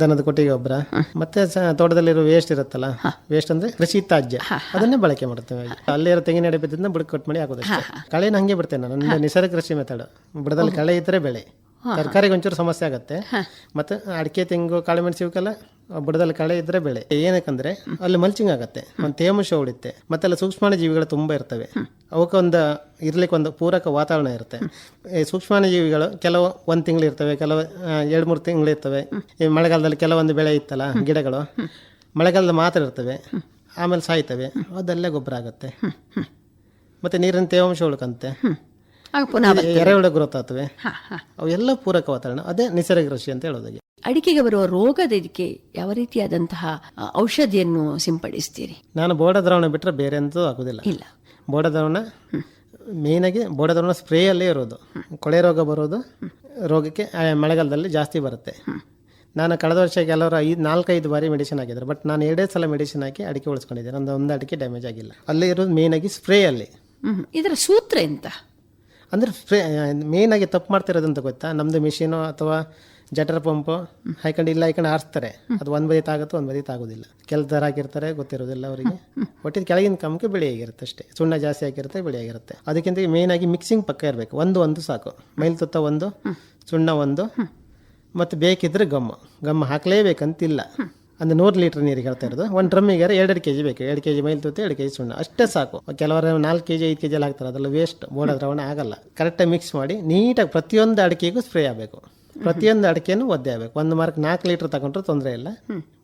G: ದನದ ಕೊಟ್ಟಿಗೆ ಗೊಬ್ಬರ, ಮತ್ತೆ ತೋಟದಲ್ಲಿರೋ ವೇಸ್ಟ್ ಇರುತ್ತಲ್ಲ, ವೇಸ್ಟ್ ಅಂದ್ರೆ ಕೃಷಿ ತ್ಯಾಜ್ಯ, ಅದನ್ನೇ ಬಳಕೆ ಮಾಡ್ತೇವೆ. ಅಲ್ಲಿರೋ ತೆಂಗಿನ ಎಡೆ ಬಿದ್ದ ಬುಡಕ್ ಕಟ್ ಮಾಡಿ ಹಾಕೋದಷ್ಟೇ. ಕಳೆನ ಹಂಗೆ ಬಿಡ್ತೇನೆ ನಾನು. ನನ್ನ ನಿಸರ್ಗ ಕೃಷಿ ಮೆಥಡ್. ಬುಡದಲ್ಲಿ ಕಳೆ ಇದ್ರೆ ಬೆಳೆ, ತರಕಾರಿಗೆ ಒಂಚೂರು ಸಮಸ್ಯೆ ಆಗುತ್ತೆ. ಮತ್ತೆ ಅಡಿಕೆ, ತೆಂಗು, ಕಾಳುಮೆಣಸು ಇವಕ್ಕೆಲ್ಲ ಬುಡದಲ್ಲಿ ಕಳೆ ಇದ್ರೆ ಬೆಳೆ. ಏನಕ್ಕಂದ್ರೆ ಅಲ್ಲಿ ಮಲ್ಚಿಂಗ್ ಆಗುತ್ತೆ, ಒಂದು ತೇವಾಂಶ ಉಳಿತೆ, ಮತ್ತೆ ಅಲ್ಲಿ ಸೂಕ್ಷ್ಮಾಣು ಜೀವಿಗಳು ತುಂಬಾ ಇರ್ತವೆ. ಅವಕ್ಕೊಂದು ಇರ್ಲಿಕ್ಕೆ ಒಂದು ಪೂರಕ ವಾತಾವರಣ ಇರುತ್ತೆ. ಈ ಸೂಕ್ಷ್ಮಾಣು ಜೀವಿಗಳು ಕೆಲವು 1 ತಿಂಗಳು ಇರ್ತವೆ, ಕೆಲವು 2-3 ತಿಂಗಳು ಇರ್ತವೆ. ಈ ಮಳೆಗಾಲದಲ್ಲಿ ಕೆಲವೊಂದು ಬೆಳೆ ಇತ್ತಲ್ಲ, ಗಿಡಗಳು ಮಳೆಗಾಲದಲ್ಲಿ ಮಾತ್ರ ಇರ್ತವೆ, ಆಮೇಲೆ ಸಾಯ್ತವೆ. ಅದಲ್ಲೇ ಗೊಬ್ಬರ ಆಗುತ್ತೆ. ಮತ್ತೆ ನೀರಿನ ತೇವಾಂಶ ಉಳ್ಕಂತೆ, ಎರೆಹುಳ ಗ್ರೋತ್ ಆಗ್ತವೆ. ಅವೆಲ್ಲ ಪೂರಕ ವಾತಾವರಣ. ಅದೇ ನಿಸರ್ಗ ಕೃಷಿ ಅಂತ ಹೇಳೋದಾಗಿ.
F: ಅಡಿಕೆಗೆ ಬರುವ ರೋಗದ ಇದಕ್ಕೆ ಯಾವ ರೀತಿಯಾದಂತಹ ಔಷಧಿಯನ್ನು ಸಿಂಪಡಿಸ್ತೀರಿ?
G: ನಾನು ಬೋಡ ದ್ರಾವಣ ಬಿಟ್ಟರೆ ಬೇರೆ ಅಂತೂ ಆಗೋದಿಲ್ಲ.
F: ಇಲ್ಲ,
G: ಬೋಡ ದ್ರಾವಣ ಮೇಯ್ನಾಗಿ ಬೋಡ ದ್ರಾವಣ ಸ್ಪ್ರೇಯಲ್ಲೇ ಇರೋದು. ಕೊಳೆ ರೋಗ ಬರೋದು ರೋಗಕ್ಕೆ ಮಳೆಗಾಲದಲ್ಲಿ ಜಾಸ್ತಿ ಬರುತ್ತೆ. ನಾನು ಕಳೆದ ವರ್ಷ ಕೆಲವರು 4-5 ಬಾರಿ ಮೆಡಿಸಿನ್ ಹಾಕಿದ್ರು, ಬಟ್ ನಾನು 2 ಸಲ ಮೆಡಿಸಿನ್ ಹಾಕಿ ಅಡಿಕೆ ಉಳಿಸ್ಕೊಂಡಿದ್ದೆ. ನಂದು ಒಂದು ಅಡಿಕೆ ಡ್ಯಾಮೇಜ್ ಆಗಿಲ್ಲ. ಅಲ್ಲೇ ಇರೋದು ಮೇಯ್ನಾಗಿ ಸ್ಪ್ರೇಯಲ್ಲಿ.
F: ಇದರ ಸೂತ್ರ ಎಂತ
G: ಅಂದರೆ ಮೇಯ್ನಾಗಿ ತಪ್ಪು ಮಾಡ್ತಿರೋದಂತ ಗೊತ್ತಾ? ನಮ್ಮದು ಮಿಷಿನು ಅಥವಾ ಜಟರ್ ಪಂಪು ಹಾಕೊಂಡು ಆರಿಸ್ತಾರೆ. ಅದು ಒಂದು ಬದಿ ತಾಗುತ್ತೆ, ಒಂದು ಬದಿ ತಾಗೋದಿಲ್ಲ. ಥರ ಹಾಕಿರ್ತಾರೆ, ಗೊತ್ತಿರೋದಿಲ್ಲ ಅವರಿಗೆ. ಒಟ್ಟಿಗೆ ಕೆಳಗಿನ ಕಮ್ಮಕ್ಕೆ ಬೆಳೆ ಆಗಿರುತ್ತೆ ಅಷ್ಟೇ. ಸುಣ್ಣ ಜಾಸ್ತಿ ಹಾಕಿರುತ್ತೆ, ಬೆಳೆ ಆಗಿರುತ್ತೆ. ಅದಕ್ಕಿಂತ ಮೇಯ್ನಾಗಿ ಮಿಕ್ಸಿಂಗ್ ಪಕ್ಕ ಇರಬೇಕು. ಒಂದು ಸಾಕು. ಮೈಲ್ ತುತ್ತ 1, ಸುಣ್ಣ 1, ಮತ್ತು ಬೇಕಿದ್ರೆ ಗಮ್ಮು ಹಾಕಲೇಬೇಕಂತಿಲ್ಲ. ಅಂದರೆ 100 ಲೀಟ್ರ್ ನೀರಿಗೆ ಹೇಳ್ತಾ ಇರೋದು. ಒಂದು ಡ್ರಮ್ಮಿಗೆ 2 kg ಬೇಕು. 2 kg ಮೈಲ್ ತುತ್ತಿ, 2 kg ಸುಣ್ಣ, ಅಷ್ಟೇ ಸಾಕು. ಕೆಲವರು 4 kg 5 kg ಎಲ್ಲ ಹಾಕ್ತಾರೆ, ಅದೆಲ್ಲ ವೇಸ್ಟ್, ಬೋರ್ಡ್ ದ್ರಾವಣ ಆಗಲ್ಲ. ಕರೆಕ್ಟಾಗಿ ಮಿಕ್ಸ್ ಮಾಡಿ ನೀಟಾಗಿ ಪ್ರತಿಯೊಂದು ಅಡಿಕೆಗೂ ಸ್ಪ್ರೇ ಆಗಬೇಕು. ಪ್ರತಿಯೊಂದು ಅಡಿಕೆನೂ ಒದ್ದೆ ಆಗಬೇಕು. ಒಂದು ಮರಕ್ಕೆ 4 ಲೀಟ್ರ್ ತಗೊಂಡ್ರೆ ತೊಂದರೆ ಇಲ್ಲ.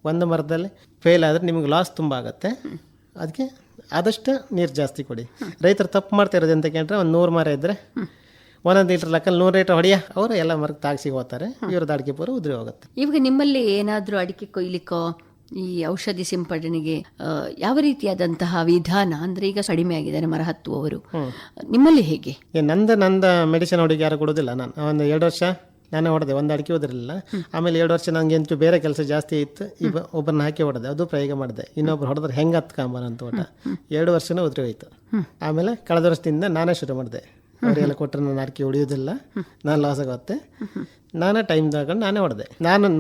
G: ಒಂದು ಮರದಲ್ಲಿ ಫೇಲ್ ಆದರೆ ನಿಮಗೆ ಲಾಸ್ ತುಂಬ ಆಗುತ್ತೆ. ಅದಕ್ಕೆ ಆದಷ್ಟು ನೀರು ಜಾಸ್ತಿ ಕೊಡಿ. ರೈತರು ತಪ್ಪು ಮಾಡ್ತಾ ಇರೋದು ಅಂತ ಕೇಳಿದ್ರೆ, ಒಂದು 100 ಮರ ಇದ್ದರೆ 1 ಲೀಟ್ರ್ ಲೆಕ್ಕಲ್ಲಿ 100 ಲೀಟ್ರ್ ಹೊಡೆಯ ಅವರು ಎಲ್ಲ ಮರಕ್ಕೆ ತಾಗಿಸಿ ಹೋಗ್ತಾರೆ. ಇವ್ರದ್ದು ಅಡಿಕೆ ಪೂರ ಉದುರಿ ಹೋಗುತ್ತೆ.
F: ಇವಾಗ ನಿಮ್ಮಲ್ಲಿ ಏನಾದರೂ ಅಡಿಕೆ ಕೊಯ್ಲಿಕ್ಕೋ ಈ ಔಷಧಿ ಸಿಂಪಡಣೆಗೆ ಯಾವ ರೀತಿಯಾದಂತಹ ವಿಧಾನ, ಅಂದ್ರೆ ಈಗ ಕಡಿಮೆ ಆಗಿದ್ದಾರೆ ಮರ ಹತ್ತುವವರು, ನಿಮ್ಮಲ್ಲಿ ಹೇಗೆ?
G: ನಂದು ಮೆಡಿಸಿನ್ ಹೊಡಿಗೆ ಯಾರು ಕೊಡೋದಿಲ್ಲ. ನಾನು ಒಂದು 2 ವರ್ಷ ನಾನೇ ಹೊಡೆದೆ, ಒಂದು ಅಡಿಕೆ ಉದಿರಲಿಲ್ಲ. ಆಮೇಲೆ 2 ವರ್ಷ ನನಗೆ ಎಂಟು ಬೇರೆ ಕೆಲಸ ಜಾಸ್ತಿ ಇತ್ತು. ಒಬ್ಬರನ್ನ ಹಾಕಿ ಹೊಡೆದೆ, ಅದು ಪ್ರಯೋಗ ಮಾಡಿದೆ. ಇನ್ನೊಬ್ರು ಹೊಡೆದ್ರೆ ಹೆಂಗೆ ಹತ್ಕೊಂಬನ ಅಂತ ತೋಟ 2 ವರ್ಷನೂ ಉದುರಿ ಹೋಯ್ತು. ಆಮೇಲೆ ಕಳೆದ ವರ್ಷದಿಂದ ನಾನೇ ಶುರು ಮಾಡಿದೆ. ಅವರೆಲ್ಲ ಕೊಟ್ಟರೆ ನಾನು ಅಡಿಕೆ ಹೊಡೆಯೋದಿಲ್ಲ, ನಾನು ಲಾಸ್ ಆಗುತ್ತೆ, ನಾನೇ ಟೈಮ್ ತಗೊಂಡು ನಾನೇ ಹೊಡೆದೆ.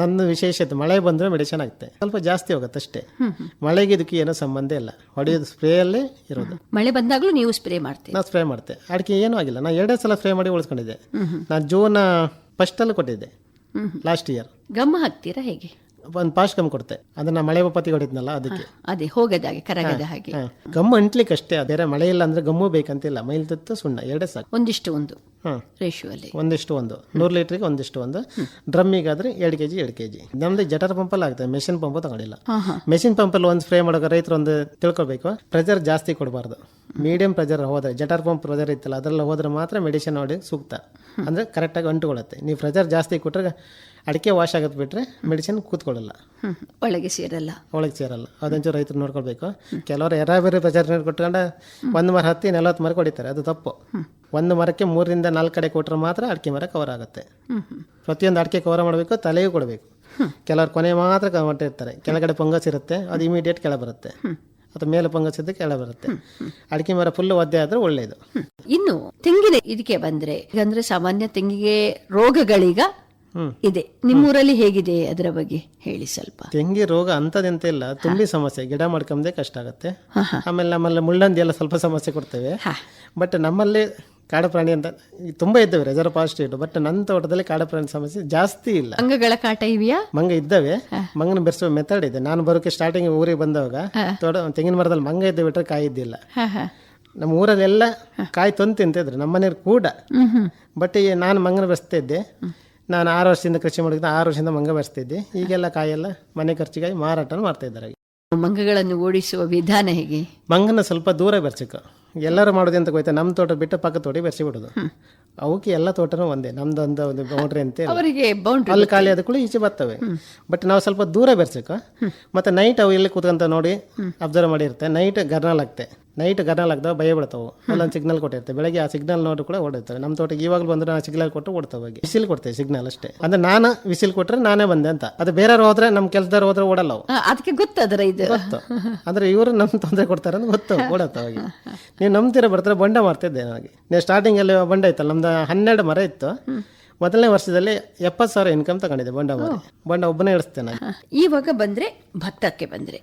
G: ನನ್ನ ವಿಶೇಷತೆ ಮಳೆ ಬಂದರೆ ಮೆಡಿಸಿನ್ ಆಗುತ್ತೆ, ಸ್ವಲ್ಪ ಜಾಸ್ತಿ ಹೋಗುತ್ತೆ ಅಷ್ಟೇ. ಮಳೆಗೆ ಇದಕ್ಕೆ ಏನೋ ಸಂಬಂಧ ಇಲ್ಲ, ಹೊಡೆಯೋದು ಸ್ಪ್ರೇಯಲ್ಲೇ ಇರೋದು.
F: ಮಳೆ ಬಂದಾಗಲೂ ನೀವು ಸ್ಪ್ರೇ ಮಾಡ್ತೀವಿ?
G: ನಾನು ಸ್ಪ್ರೇ ಮಾಡ್ತೆ. ಅಡಿಕೆ ಏನೂ ಆಗಿಲ್ಲ. ನಾನು 2 ಸಲ ಸ್ಪ್ರೇ ಮಾಡಿ ಉಳಿಸ್ಕೊಂಡಿದ್ದೆ. ನಾನು ಜೂನ್ ಫಸ್ಟಲ್ಲಿ ಕೊಟ್ಟಿದ್ದೆ ಲಾಸ್ಟ್ ಇಯರ್.
F: ಗಮ್ಮ ಹಾಕ್ತೀರಾ ಹೇಗೆ?
G: ಒಂದು ಪಾಸ್ಟ್ ಗಮ್ ಕೊಡ್ತೆ, ಅದನ್ನ ಮಳೆ ಬಪ್ಪತ್ತಿ ಹೊಡಿದ್ನಲ್ಲ ಅದಕ್ಕೆ.
F: ಅದೇ ಹೋಗದ ಹಾಗೆ, ಕರಗದ ಹಾಗೆ.
G: ಗಮ್ಮು ಅಂಟ್ಲಿಕ್ಕೆ ಅಷ್ಟೇ, ಬೇರೆ ಮಳೆ ಇಲ್ಲ ಅಂದ್ರೆ ಗಮ್ಮು ಬೇಕಂತಿಲ್ಲ. ಮೈಲ್ ತುತ್ತು ಸುಣ್ಣ 2 ಸಾಕು.
F: ಒಂದಿಷ್ಟು ಒಂದು ರೇಷಿಯೋ ಅಲ್ಲಿ
G: 1:1 100 ಲೀಟ್ರಿಗೆ 1:1. ಡ್ರಮ್ಮಿಗಾದ್ರೆ 2 kg 2 kg. ನಮ್ದು ಜಟರ್ ಪಂಪಲ್ಲಿ ಆಗ್ತದೆ, ಮೆಷಿನ್ ಪಂಪ್ ತಗೊಂಡಿಲ್ಲ. ಮೆಷಿನ್ ಪಂಪಲ್ಲಿ ಒಂದು ಸ್ಪ್ರೇ ಮಾಡೋಕೆ ರೈತರು ಒಂದು ತಿಳ್ಕೊಬೇಕು, ಪ್ರೆಜರ್ ಜಾಸ್ತಿ ಕೊಡಬಾರ್ದು. ಮೀಡಿಯಂ ಪ್ರೆಜರ್ ಹೋದ್ರೆ, ಜಟರ್ ಪಂಪ್ ಪ್ರೆಜರ್ ಇತ್ತಲ್ಲ ಅದರಲ್ಲಿ ಹೋದ್ರೆ ಮಾತ್ರ ಮೆಡಿಸಿನ್ ನೋಡಿ ಸೂಕ್ತ, ಅಂದ್ರೆ ಕರೆಕ್ಟಾಗಿ ಅಂಟುಕೊಳ್ಳುತ್ತೆ. ನೀವು ಪ್ರೆಜರ್ ಜಾಸ್ತಿ ಕೊಟ್ಟರೆ ಅಡಿಕೆ ವಾಶ್ ಆಗೋದು ಬಿಟ್ಟರೆ ಮೆಡಿಸಿನ್ ಕೂತ್ಕೊಳ್ಳಲ್ಲ,
F: ಒಳಗೆ ಸೇರಲ್ಲ.
G: ಅದಂಚೂರು ರೈತರು ನೋಡ್ಕೊಳ್ಬೇಕು. ಕೆಲವರು ಬೇರೆ ಪ್ರೆಜರ್ ಕೊಟ್ಕೊಂಡು 1 ಮರ ಹತ್ತಿ 40 ಮರಕ್ಕೆ ಹೊಡಿತಾರೆ, ಅದು ತಪ್ಪು. 1 ಮರಕ್ಕೆ 3 ರಿಂದ 4 ಕಡೆ ಕೊಟ್ಟರೆ ಮಾತ್ರ ಅಡಿಕೆ ಮರ ಕವರ್ ಆಗುತ್ತೆ. ಪ್ರತಿಯೊಂದು ಅಡಿಕೆ ಕವರ್ ಮಾಡಬೇಕು, ತಲೆಯೂ ಕೊಡಬೇಕು. ಕೆಲವರು ಕೊನೆ ಮಾತ್ರ ಕಟ್ಟಿರ್ತಾರೆ, ಕೆಳಗಡೆ ಫಂಗಸ್ ಇರುತ್ತೆ, ಅದು ಇಮಿಡಿಯೇಟ್ ಕೆಳ ಬರುತ್ತೆ, ಅಥವಾ ಮೇಲೆ ಫಂಗಸ್ ಇದ್ದು ಕೆಳ ಬರುತ್ತೆ. ಅಡಿಕೆ ಮರ ಫುಲ್ ಒದ್ದೆ ಆದ್ರೆ ಒಳ್ಳೇದು.
F: ಇನ್ನು ತೆಂಗಿನ ಇದಕ್ಕೆ ಬಂದ್ರೆ, ಅಂದ್ರೆ ಸಾಮಾನ್ಯ ತೆಂಗಿಗೆ ರೋಗಗಳೀಗ ಇದೆ, ನಿಮ್ಮೂರಲ್ಲಿ ಹೇಗಿದೆ ಅದರ ಬಗ್ಗೆ ಹೇಳಿ ಸ್ವಲ್ಪ.
G: ತೆಂಗಿ ರೋಗ ಅಂತದೆಂತ ಇಲ್ಲ, ತುಂಬಿ ಸಮಸ್ಯೆ, ಗಿಡ ಮಾಡ್ಕೊಂಬದೇ ಕಷ್ಟ ಆಗುತ್ತೆ. ಆಮೇಲೆ ನಮ್ಮಲ್ಲಿ ಮುಳ್ಳಂದಿ ಎಲ್ಲ ಸ್ವಲ್ಪ ಸಮಸ್ಯೆ ಕೊಡ್ತೇವೆ. ಬಟ್ ನಮ್ಮಲ್ಲಿ ಕಾಡು ಪ್ರಾಣಿ ಅಂತ ತುಂಬಾ ಇದ್ದಾವೆ, ರೆಸರ್ವ್ ಪಾಸಿಟಿವ್. ಬಟ್ ನನ್ನ ತೋಟದಲ್ಲಿ ಕಾಡು ಪ್ರಾಣಿ ಸಮಸ್ಯೆ ಜಾಸ್ತಿ ಇಲ್ಲ.
F: ಮಂಗಗಳ ಕಾಟ ಇವೆಯಾ?
G: ಮಂಗ ಇದ್ದಾವೆ, ಮಂಗನ ಬೆರೆಸುವ ಮೆಥಡ್ ಇದೆ. ನಾನು ಬರೋಕೆ ಸ್ಟಾರ್ಟಿಂಗ್ ಊರಿಗೆ ಬಂದವಾಗ ತೋಟ ತೆಂಗಿನ ಮರದಲ್ಲಿ ಮಂಗ ಇದ್ದು ಬಿಟ್ರೆ ಕಾಯಿ ಇದ್ದಿಲ್ಲ. ನಮ್ಮ ಊರಲ್ಲೆಲ್ಲ ಕಾಯಿ ತಂದು ತಿಂತಿದ್ರು, ನಮ್ಮನೆಯವ್ರು ಕೂಡ. ಬಟ್ ನಾನು ಮಂಗನ ಬೆರೆಸ್ತಾ ಇದ್ದೆ. ನಾನು 6 ವರ್ಷದಿಂದ ಕೃಷಿ ಮಾಡಿದ್ರೆ 6 ವರ್ಷದಿಂದ ಮಂಗ ಬೆರೆಸ್ತಿದ್ದೆ. ಈಗೆಲ್ಲ ಕಾಯೆಲ್ಲ ಮನೆ ಖರ್ಚಿಗಾಗಿ ಮಾರಾಟ ಮಾಡ್ತಾ ಇದ್ದಾರೆ.
F: ಮಂಗಗಳನ್ನು ಓಡಿಸುವ ವಿಧಾನ ಹೇಗೆ?
G: ಮಂಗನ ಸ್ವಲ್ಪ ದೂರ ಬೆರೆಸಬೇಕು. ಎಲ್ಲರೂ ಮಾಡೋದು ಅಂತ ಹೋಯ್ತು, ನಮ್ಮ ತೋಟ ಬಿಟ್ಟು ಪಕ್ಕ ತೋಟ ಬೆರೆಸಿ ಬಿಡೋದು. ಅವಕ್ಕೆ ಎಲ್ಲ ತೋಟನೂ ಒಂದೇ, ನಮ್ದು ಒಂದು ಬೌಂಡ್ರಿ ಅಂತ ಅಲ್ಲಿ ಖಾಲಿ ಆದ ಕೂಡ ಈಚೆ ಬರ್ತವೆ. ಬಟ್ ನಾವು ಸ್ವಲ್ಪ ದೂರ ಬೆರೆಸಬೇಕು. ಮತ್ತೆ ನೈಟ್ ಅವು ಇಲ್ಲಿ ಕೂತ್ಕೊಂತ ನೋಡಿ ಅಬ್ಸರ್ವ್ ಮಾಡಿರುತ್ತೆ. ನೈಟ್ ಗರ್ನಾಲ್ ಆಗ್ತೆ, ನೈಟ್ ಗರ್ನಾಲ್ ಆಗ್ತಾವೆ, ಭಯ ಬಿಡ್ತಾವೆ. ಅಲ್ಲೊಂದು ಸಿಗ್ನಲ್ ಕೊಟ್ಟಿರ್ತೇವೆ, ಬೆಳಗ್ಗೆ ಆ ಸಿಗ್ನಲ್ ನೋಡಿ ಕೂಡ ಓಡಿರ್ತವೆ. ನಮ್ಮ ತೋಟಕ್ಕೆ ಇವಾಗಲೂ ಬಂದ್ರೆ ನಾನು ಸಿಗ್ನಲ್ ಕೊಟ್ಟು ಓಡ್ತಾವೆ. ವಿಸಿಲ್ ಕೊಡ್ತೇವೆ, ಸಿಗ್ನಲ್ ಅಷ್ಟೇ. ಅಂದ್ರೆ ನಾನು ವಿಸಿಲ್ ಕೊಟ್ಟರೆ ನಾನೇ ಬಂದೆ ಅಂತ. ಅದು ಬೇರೆಯವ್ರು ಹೋದ್ರೆ, ನಮ್ಮ ಕೆಲಸದವ್ರು ಹೋದ್ರೆ ಓಡಲ್ಲ ಅವು.
F: ಅದಕ್ಕೆ ಗೊತ್ತಾದ್ರೆ ಇದು
G: ಗೊತ್ತು, ಅಂದ್ರೆ ಇವರು ನಮ್ಮ ತೊಂದರೆ ಕೊಡ್ತಾರೆ ಅಂತ ಗೊತ್ತು, ಓಡತ್ತವಾಗಿ. ನೀವು ನಂಬ್ತೀರ ಬರ್ತಾರೆ. ಬಂಡ ಮಾಡ್ತಿದ್ದೆ ನನಗೆ. ನೀವು ಸ್ಟಾರ್ಟಿಂಗ್ ಅಲ್ಲಿ ಬಂಡ ಇತ್ತಲ್ಲ, ನಮ್ದು 12 ಮರ ಇತ್ತು. ಮೊದಲನೇ ವರ್ಷದಲ್ಲಿ 70,000 ಇನ್ಕಮ್ ತಗೊಂಡಿದ್ದೆ ಬಂಡ ಒಬ್ಬನೇ ಇಳಿಸ್ತೇನೆ.
F: ಇವಾಗ ಬಂದ್ರೆ ಭತ್ತಕ್ಕೆ ಬಂದ್ರೆ,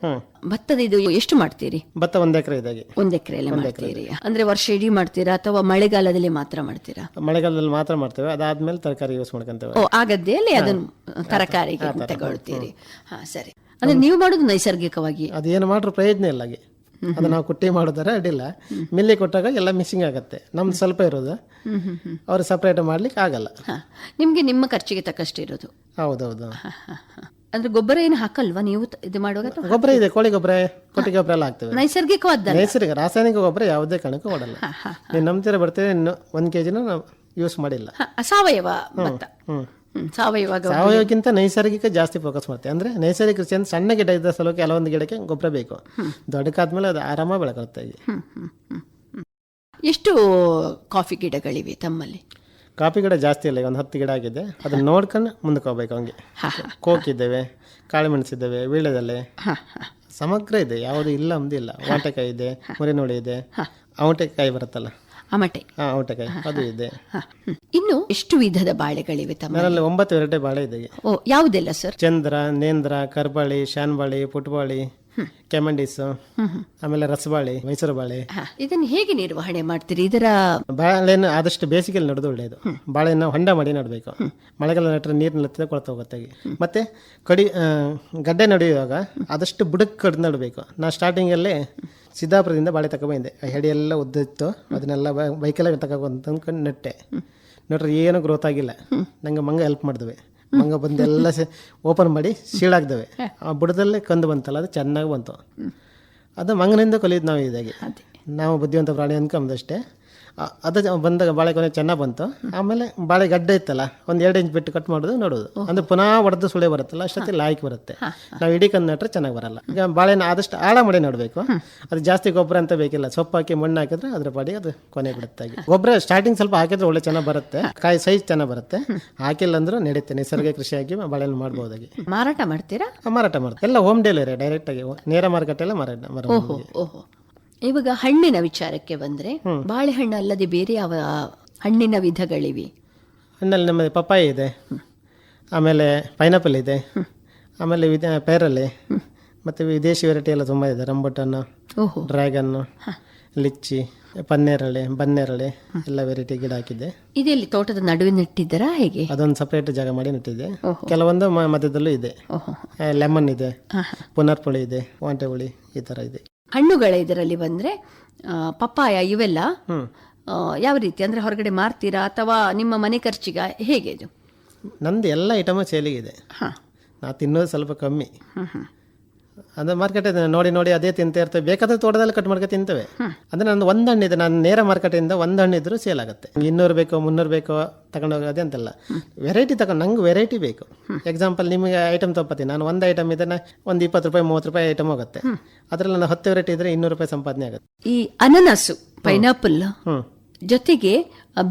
F: ಭತ್ತದ ಇದು ಎಷ್ಟು ಮಾಡ್ತೀರಿ?
G: ಭತ್ತ 1 ಎಕರೆ ಇದಾಗಿ
F: 1 ಎಕರೆಯಲ್ಲಿ ಮಾಡ್ತೀರಿ? ಅಂದ್ರೆ ವರ್ಷ ಇಡೀ ಮಾಡ್ತೀರಾ ಅಥವಾ ಮಳೆಗಾಲದಲ್ಲಿ ಮಾತ್ರ ಮಾಡ್ತೀರಾ?
G: ಮಳೆಗಾಲದಲ್ಲಿ ಮಾತ್ರ ಮಾಡ್ತೇವೆ, ಅದಾದ್ಮೇಲೆ ತರಕಾರಿ ಯೂಸ್ ಮಾಡ್ಕೊಂತೇವೆ.
F: ಆ ಗದ್ದೆಯಲ್ಲಿ ಅದನ್ನು ತರಕಾರಿಗೆ ತಗೊಳ್ತೀರಿ. ಸರಿ. ಅಂದ್ರೆ ನೀವು ಮಾಡೋದು ನೈಸರ್ಗಿಕವಾಗಿ?
G: ಅದೇನು ಮಾಡ್ರು ಪ್ರಯೋಜನ ಇಲ್ಲ. ಅದು ನಾವು ಕುಟ್ಟಿ ಮಾಡಿದ್ರೆ ಅಡ್ಡಿಲ್ಲ, ಮಿಲ್ಲಿ ಕೊಟ್ಟಾಗ ಎಲ್ಲ ಮಿಕ್ಸಿಂಗ್ ಆಗುತ್ತೆ. ನಮ್ದು ಸ್ವಲ್ಪ ಇರೋದು, ಅವ್ರು ಸಪ್ರೇಟ್ ಮಾಡ್ಲಿಕ್ಕೆ ಆಗಲ್ಲ.
F: ನಿಮ್ಗೆ ನಿಮ್ಮ ಖರ್ಚಿಗೆ ತಕ್ಕಷ್ಟು ಇರೋದು?
G: ಹೌದೌದು.
F: ಅಂದ್ರೆ ಗೊಬ್ಬರ ಏನು ಹಾಕಲ್ವಾ ನೀವು ಇದು ಮಾಡುವಾಗ?
G: ಗೊಬ್ಬರ ಇದೆ, ಕೋಳಿ ಗೊಬ್ಬರ, ಕೊಟ್ಟಿ ಗೊಬ್ಬರ ಎಲ್ಲ ಹಾಕ್ತೇವೆ.
F: ನೈಸರ್ಗಿಕವಾದ?
G: ನೈಸರ್ಗಿಕ, ರಾಸಾಯನಿಕ ಗೊಬ್ಬರ ಯಾವುದೇ ಕಾರಣಕ್ಕೂ ಕೊಡಲ್ಲ. ನೀವು ನಂಬ್ತೀರ ಬರ್ತೇವೆ, 1 kg ನಾವು ಯೂಸ್ ಮಾಡಿಲ್ಲ.
F: ಸಾವಯವ ಭತ್ತ,
G: ಸಾವಯವಕ್ಕಿಂತ ನೈಸರ್ಗಿಕ ಜಾಸ್ತಿ ಫೋಕಸ್ ಮಾಡ್ತೇವೆ. ಅಂದ್ರೆ ನೈಸರ್ಗಿಕ ಕೃಷಿ ಅಂದ್ರೆ ಸಣ್ಣ ಗಿಡ ಇದ್ದ ಸಲುವಾಗಿ ಕೆಲವೊಂದು ಗಿಡಕ್ಕೆ ಗೊಬ್ಬರ ಬೇಕು, ದೊಡ್ಡಕಾದ್ಮೇಲೆ ಅದು ಆರಾಮ ಬೆಳಕುತ್ತೆ.
F: ಎಷ್ಟು ಕಾಫಿ ಗಿಡಗಳಿವೆ ತಮ್ಮಲ್ಲಿ?
G: ಕಾಫಿ ಗಿಡ ಜಾಸ್ತಿ ಇಲ್ಲ, ಒಂದು 10 ಗಿಡ ಆಗಿದೆ. ಅದನ್ನ ನೋಡ್ಕೊಂಡು ಮುಂದಕ್ಕೆ ಹೋಗ್ಬೇಕು. ಹಂಗೆ ಕೋಕ್ ಇದ್ದೇವೆ, ಕಾಳುಮೆಣಸು ಇದ್ದೇವೆ, ವೀಳ್ಯದೆಲೆ, ಸಮಗ್ರ ಇದೆ, ಯಾವುದು ಇಲ್ಲ ಅಂದಿಲ್ಲ. ವಾಟೆಕಾಯಿ ಇದೆ, ಮುರಿನೋಳಿ ಇದೆ, ಔಟೆಕಾಯಿ ಬರುತ್ತಲ್ಲ, ಔಟೆಕಾಯಿ ಅದು ಇದೆ.
F: ಇನ್ನು ಎಷ್ಟು ವಿಧದ ಬಾಳೆಗಳಿವೆ
G: ತಮ್ಮಲ್ಲಿ? 9 ವೆರೈಟಿ ಬಾಳೆ ಇದೆ.
F: ಯಾವುದೆಲ್ಲ ಸರ್?
G: ಚಂದ್ರ, ನೇಂದ್ರ, ಕರ್ಬಾಳಿ, ಶಾನ್ಬಾಳಿ, ಪುಟ್ಬಾಳಿ, ಕೆಮಂಡಿಸು, ಆಮೇಲೆ ರಸಬಾಳೆ, ಮೈಸೂರು ಬಾಳೆ.
F: ಇದನ್ನು ಹೇಗೆ ನಿರ್ವಹಣೆ ಮಾಡ್ತೀರಿ? ಇದರ
G: ಬಾಳೆಯನ್ನು ಆದಷ್ಟು ಬೇಸಿಗೆಯಲ್ಲಿ ನಡೋದು ಒಳ್ಳೆಯದು. ಬಾಳೆಯನ್ನು ಹೊಂಡ ಮಾಡಿ ನಡಬೇಕು. ಮಳೆಗಾಲ ನಟ್ಟರೆ ನೀರು ನಿಲ್ಲುತ್ತದೆ, ಕೊಳ್ತಾ ಹೋಗುತ್ತೆ. ಮತ್ತೆ ಗಡ್ಡೆ ನಡೆಯುವಾಗ ಆದಷ್ಟು ಬುಡಕ್ಕೆ ಕಡ್ದು ನಡಬೇಕು. ನಾ ಸ್ಟಾರ್ಟಿಂಗಲ್ಲೇ ಸಿದ್ದಾಪುರದಿಂದ ಬಾಳೆ ತಗೊಬಂದೆ. ಹೆಡಿ ಎಲ್ಲ ಉದ್ದಿತ್ತು, ಅದನ್ನೆಲ್ಲ ಬೈಕೆಲ್ಲ ತಗೊಂಡು ನೆಟ್ಟೆ. ನೋಡ್ರಿ ಏನು ಗ್ರೋತ್ ಆಗಿಲ್ಲ. ನಂಗೆ ಮಂಗ ಹೆಲ್ಪ್ ಮಾಡಿದ್ವಿ. ಮಂಗ ಬಂದು ಎಲ್ಲ ಓಪನ್ ಮಾಡಿ ಶೀಳಾಗ್ದವೆ. ಆ ಬುಡದಲ್ಲೇ ಕಂದು ಬಂತಲ್ಲ, ಅದು ಚೆನ್ನಾಗಿ ಬಂತು. ಅದು ಮಂಗನಿಂದ ಕಲಿಯೋದು ನಾವು ಇದಾಗಿ. ನಾವು ಬುದ್ಧಿವಂತ ಪ್ರಾಣಿ ಅಂದ್ಕೊಂಬದಷ್ಟೇ. ಅದು ಬಂದಾಗ ಬಾಳೆ ಕೊನೆ ಚೆನ್ನಾಗಿ ಬಂತು. ಆಮೇಲೆ ಬಾಳೆ ಗಡ್ಡೆ ಇತ್ತಲ್ಲ, ಒಂದು 2 ಇಂಚ್ ಬಿಟ್ಟು ಕಟ್ ಮಾಡೋದು ನೋಡೋದು. ಅಂದ್ರೆ ಪುನಃ ಒಡೆದು ಸುಳೆ ಬರುತ್ತಲ್ಲ, ಅಷ್ಟೊತ್ತಿ ಲಾಯ್ಕ್ ಬರುತ್ತೆ. ನಾವು ಇಡೀ ಕಂದು ನಟ್ರೆ ಚೆನ್ನಾಗಿ ಬರಲ್ಲ. ಈಗ ಬಾಳೆನ ಆದಷ್ಟು ಆಳ ಮಾಡಿ ನೋಡಬೇಕು. ಅದು ಜಾಸ್ತಿ ಗೊಬ್ಬರ ಅಂತ ಬೇಕಿಲ್ಲ. ಸೊಪ್ಪು ಹಾಕಿ ಮಣ್ಣು ಹಾಕಿದ್ರೆ ಅದ್ರ ಪಾಡಿಗೆ ಅದು ಕೊನೆ ಬಿಡುತ್ತೆ. ಗೊಬ್ಬರ ಸ್ಟಾರ್ಟಿಂಗ್ ಸ್ವಲ್ಪ ಹಾಕಿದ್ರೆ ಒಳ್ಳೆ ಚೆನ್ನಾಗಿ ಬರುತ್ತೆ. ಕಾಯಿ ಸೈಜ್ ಚೆನ್ನಾಗಿ ಬರುತ್ತೆ. ಹಾಕಿಲ್ಲ ಅಂದ್ರೂ ನಡೆಯುತ್ತೆ. ನಿಸರ್ಗ ಕೃಷಿಯಾಗಿ ಬಾಳೆನ ಮಾಡ್ಬೋದಾಗಿ.
F: ಮಾರಾಟ ಮಾಡ್ತೀರಾ?
G: ಮಾರಾಟ ಮಾಡ್ತೀವಿ. ಎಲ್ಲ ಹೋಮ್ ಡೆಲಿವರಿ, ಡೈರೆಕ್ಟ್ ಆಗಿ ನೇರ ಮಾರುಕಟ್ಟೆಲ್ಲ ಮಾರಾಟ.
F: ಓಹೋ. ಇವಾಗ ಹಣ್ಣಿನ ವಿಚಾರಕ್ಕೆ ಬಂದ್ರೆ, ಬಾಳೆಹಣ್ಣು ಅಲ್ಲದೆ ಬೇರೆ ಯಾವ ಹಣ್ಣಿನ ವಿಧಗಳಿವೆ?
G: ಹಣ್ಣಲ್ಲಿ ನಮ್ಮದು ಪಪ್ಪಾಯ ಇದೆ, ಆಮೇಲೆ ಪೈನಾಪಲ್ ಇದೆ, ಆಮೇಲೆ ಪೇರಲೆ, ಮತ್ತು ವಿದೇಶಿ ವೆರೈಟಿ ಎಲ್ಲ ತುಂಬ ಇದೆ. ರಂಬುಟನ್ನು, ಡ್ರ್ಯಾಗನ್ನು, ಲಿಚ್ಚಿ, ಪನ್ನೇರಳೆ, ಬನ್ನೇರಳೆ ಎಲ್ಲ ವೆರೈಟಿ ಗಿಡ ಹಾಕಿದ್ದೆ.
F: ಇದೆಲ್ಲಿ ತೋಟದ ನಡುವೆ ನೆಟ್ಟಿದ್ದೀರಾ ಹೇಗೆ?
G: ಅದೊಂದು ಸಪ್ರೇಟ್ ಜಾಗ ಮಾಡಿ ನೆಟ್ಟಿದ್ದೆ. ಕೆಲವೊಂದು ಮಧ್ಯದಲ್ಲೂ ಇದೆ. ಲೆಮನ್ ಇದೆ, ಪುನರ್ಪುಳಿ ಇದೆ, ವಾಂಟೆ ಹುಳಿ, ಈ ಥರ ಇದೆ.
F: ಹಣ್ಣುಗಳ ಇದರಲ್ಲಿ ಬಂದ್ರೆ ಪಪ್ಪಾಯ ಇವೆಲ್ಲ ಯಾವ ರೀತಿ ಅಂದ್ರೆ ಹೊರಗಡೆ ಮಾರ್ತೀರಾ ಅಥವಾ ನಿಮ್ಮ ಮನೆ ಖರ್ಚಿಗ ಹೇಗೆ ಇದು?
G: ನಂದು ಎಲ್ಲ ಐಟಮ್ ಸೇಲಿಗಿದೆ. ನಾ ತಿನ್ನೋದು ಸ್ವಲ್ಪ ಕಮ್ಮಿ. ಅದು ಮಾರ್ಕೆಟ್ ನೋಡಿ ಅದೇ ತಿಂತ ಇರ್ತೇವೆ. ಬೇಕಾದ್ರೆ ತೋಟದಲ್ಲಿ ಕಟ್ ಮಾಡ್ಕೊಂಡು ತಿಂತೇವೆ. ಅಂದ್ರೆ ನಂದು ಒಂದು ಹಣ್ಣಿದೆ, ನಾನು ನೇರ ಮಾರ್ಕೆಟಿಂದ ಒಂದು ಹಣ್ಣಿದ್ರು ಸೇಲ್ ಆಗುತ್ತೆ. 200 ಬೇಕೋ 300 ಬೇಕೋ ತಗೊಂಡೋಗಿ ಅದೇ ಅಂತಲ್ಲ, ವೆರೈಟಿ ತಗೊಂಡು ನಂಗೆ ವೆರೈಟಿ ಬೇಕು. ಎಕ್ಸಾಂಪಲ್ ನಿಮಗೆ ಐಟಮ್ ತಪ್ಪತ್ತೀನಿ, ನಾನು ಒಂದು ಐಟಮ್ ಇದನ್ನ ಒಂದು 20 ರೂಪಾಯಿ 30 ರೂಪಾಯಿ ಐಟಮ್ ಹೋಗುತ್ತೆ. ಅದರಲ್ಲಿ ನಾನು 10 ವೆರೈಟಿ ಇದ್ರೆ 200 ರೂಪಾಯಿ ಸಂಪಾದನೆ ಆಗುತ್ತೆ.
F: ಈ ಅನನಸು, ಪೈನಾಪಲ್ ಜೊತೆಗೆ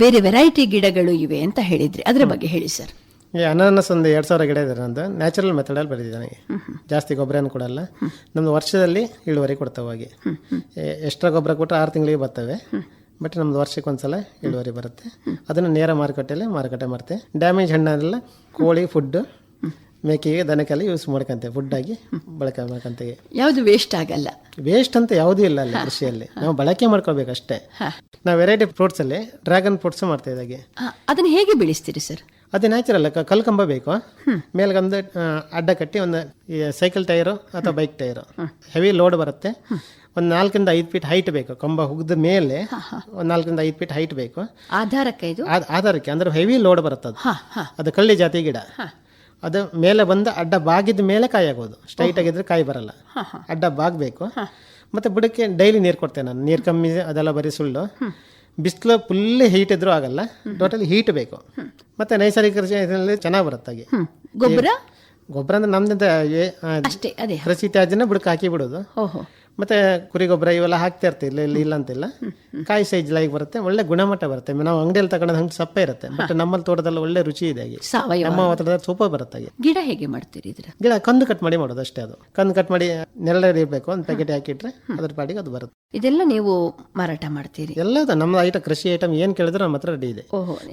F: ಬೇರೆ ವೆರೈಟಿ ಗಿಡಗಳು ಇವೆ ಅಂತ ಹೇಳಿದ್ರಿ, ಅದರ ಬಗ್ಗೆ ಹೇಳಿ ಸರ್.
G: ಈ ಅನಾನಸ್ ಒಂದು 2000 ಗಿಡ ಇದೆ. ನಂದು ನ್ಯಾಚುರಲ್ ಮೆಥಡಲ್ಲಿ ಬೆಳೆದಿದ್ದಾನೆ. ಜಾಸ್ತಿ ಗೊಬ್ಬರನೂ ಕೊಡಲ್ಲ. ನಮ್ದು ವರ್ಷದಲ್ಲಿ ಇಳುವರಿ ಕೊಡ್ತವೆ. ಹೋಗಿ ಎಕ್ಸ್ಟ್ರಾ ಗೊಬ್ಬರ ಕೊಟ್ಟರೆ 6 ತಿಂಗಳಿಗೆ ಬರ್ತವೆ. ಬಟ್ ನಮ್ದು ವರ್ಷಕ್ಕೆ ಒಂದ್ಸಲ ಇಳುವರಿ ಬರುತ್ತೆ. ಅದನ್ನು ನೇರ ಮಾರುಕಟ್ಟೆಯಲ್ಲಿ ಮಾರುಕಟ್ಟೆ ಮಾಡ್ತೇವೆ. ಡ್ಯಾಮೇಜ್ ಹಣ್ಣೆಲ್ಲ ಕೋಳಿ ಫುಡ್, ಮೇಕೆಗೆ, ದನಕ್ಕೆಲ್ಲ ಯೂಸ್ ಮಾಡ್ಕೊಂತೇವೆ. ಫುಡ್ ಆಗಿ ಬಳಕೆ ಮಾಡ್ಕೊಂತೇವೆ.
F: ಯಾವುದು ವೇಸ್ಟ್ ಆಗಲ್ಲ.
G: ವೇಸ್ಟ್ ಅಂತ ಯಾವುದೂ ಇಲ್ಲ ಅಲ್ಲಿ ಕೃಷಿಯಲ್ಲಿ. ನಾವು ಬಳಕೆ ಮಾಡ್ಕೋಬೇಕಷ್ಟೇ. ನಾವು ವೆರೈಟಿ ಫ್ರೂಟ್ಸ್ ಅಲ್ಲಿ ಡ್ರ್ಯಾಗನ್ ಫ್ರೂಟ್ಸ್ ಮಾಡ್ತೇವೆ. ಇದಾಗಿ
F: ಅದನ್ನ ಹೇಗೆ ಬೆಳೆಸ್ತೀರಿ ಸರ್?
G: ಅದು ನ್ಯಾಚುರಲ್. ಕಲ್ಕಂಬ ಬೇಕು, ಮೇಲ್ಗೊಂದು ಅಡ್ಡ ಕಟ್ಟಿ ಒಂದು ಸೈಕಲ್ ಟೈರು ಅಥವಾ ಬೈಕ್ ಟೈರು, ಹೆವಿ ಲೋಡ್ ಬರುತ್ತೆ. ಒಂದು 4 ಇಂದ 5 ಫೀಟ್ ಹೈಟ್ ಬೇಕು. ಕಂಬ ಹುಗ್ದ ಮೇಲೆ ಒಂದು 4 ಇಂದ 5 ಫೀಟ್ ಹೈಟ್ ಬೇಕು.
F: ಆಧಾರಕ್ಕೆ ಇದು
G: ಆಧಾರಕ್ಕೆ ಅಂದ್ರೆ ಹೆವಿ ಲೋಡ್ ಬರುತ್ತೆ. ಅದು ಕಳ್ಳಿ ಜಾತಿ ಗಿಡ. ಅದು ಮೇಲೆ ಬಂದು ಅಡ್ಡ ಬಾಗಿದ ಮೇಲೆ ಕಾಯಿ ಆಗೋದು. ಸ್ಟ್ರೈಟ್ ಆಗಿದ್ರೆ ಕಾಯಿ ಬರಲ್ಲ. ಅಡ್ಡ ಬಾಗಬೇಕು. ಮತ್ತೆ ಬುಡಕ್ಕೆ ಡೈಲಿ ನೀರು ಕೊಡ್ತೇನೆ ನಾನು. ನೀರು ಕಮ್ಮಿ ಅದೆಲ್ಲ ಬರೀ ಸುಳ್ಳು. ಬಿಸಿಲು ಫುಲ್ ಹೀಟ್ ಇದ್ರೂ ಆಗಲ್ಲ, ಟೋಟಲಿ ಹೀಟ್ ಬೇಕು. ಮತ್ತೆ ನೈಸರ್ಗಿಕ ಕೃಷಿ ಚೆನ್ನಾಗಿ ಬರುತ್ತೆ. ಗೊಬ್ಬರ ಅಂದ್ರೆ ನಮ್ದಿಂದ ಕೃಷಿ ತ್ಯಾಜ್ಯನ ಬುಡಕ್ಕೆ ಹಾಕಿ ಬಿಡೋದು. ಮತ್ತೆ ಕುರಿ ಗೊಬ್ಬರ ಇವೆಲ್ಲ ಹಾಕ್ತಾ ಇರ್ತೀವಿ, ಇಲ್ಲ ಅಂತಿಲ್ಲ. ಕಾಯಿ ಸೈಜ್ ಲೈಕ್ ಬರುತ್ತೆ, ಒಳ್ಳೆ ಗುಣಮಟ್ಟ ಬರುತ್ತೆ. ನಾವು ಅಂಗಡಿಯಲ್ಲಿ ತಗೊಂಡು ಹಂಗೆ ಸಪ್ಪೆ ಇರುತ್ತೆ. ಬಟ್ ನಮ್ಮಲ್ಲಿ ತೋಟದಲ್ಲಿ ಒಳ್ಳೆ ರುಚಿ ಇದೆ. ನಮ್ಮ ವಾತಾವರಣ ಸೂಪರ್ ಬರುತ್ತೆ.
F: ಗಿಡ ಹೇಗೆ ಮಾಡ್ತೀರಿ?
G: ಗಿಡ ಕಂದು ಕಟ್ ಮಾಡಿ ಮಾಡೋದು ಅಷ್ಟೇ. ಅದು ಕಂದು ಕಟ್ ಮಾಡಿ ನೆರಳಲ್ಲಿ ಇರಬೇಕು. ಒಂದು ಪ್ಯಾಕೆಟ್ ಹಾಕಿಟ್ರೆ ಅದ್ರ ಪಾಡಿಗೆ ಅದು ಬರುತ್ತೆ.
F: ಇದೆಲ್ಲ ನೀವು ಮಾರಾಟ ಮಾಡ್ತೀರಿ?
G: ಎಲ್ಲದ ನಮ್ಮ ಐಟಮ್, ಕೃಷಿ ಐಟಮ್ ಏನ್ ಕೇಳಿದ್ರೆ ನಮ್ಮ ಹತ್ರ ರೆಡಿ ಇದೆ.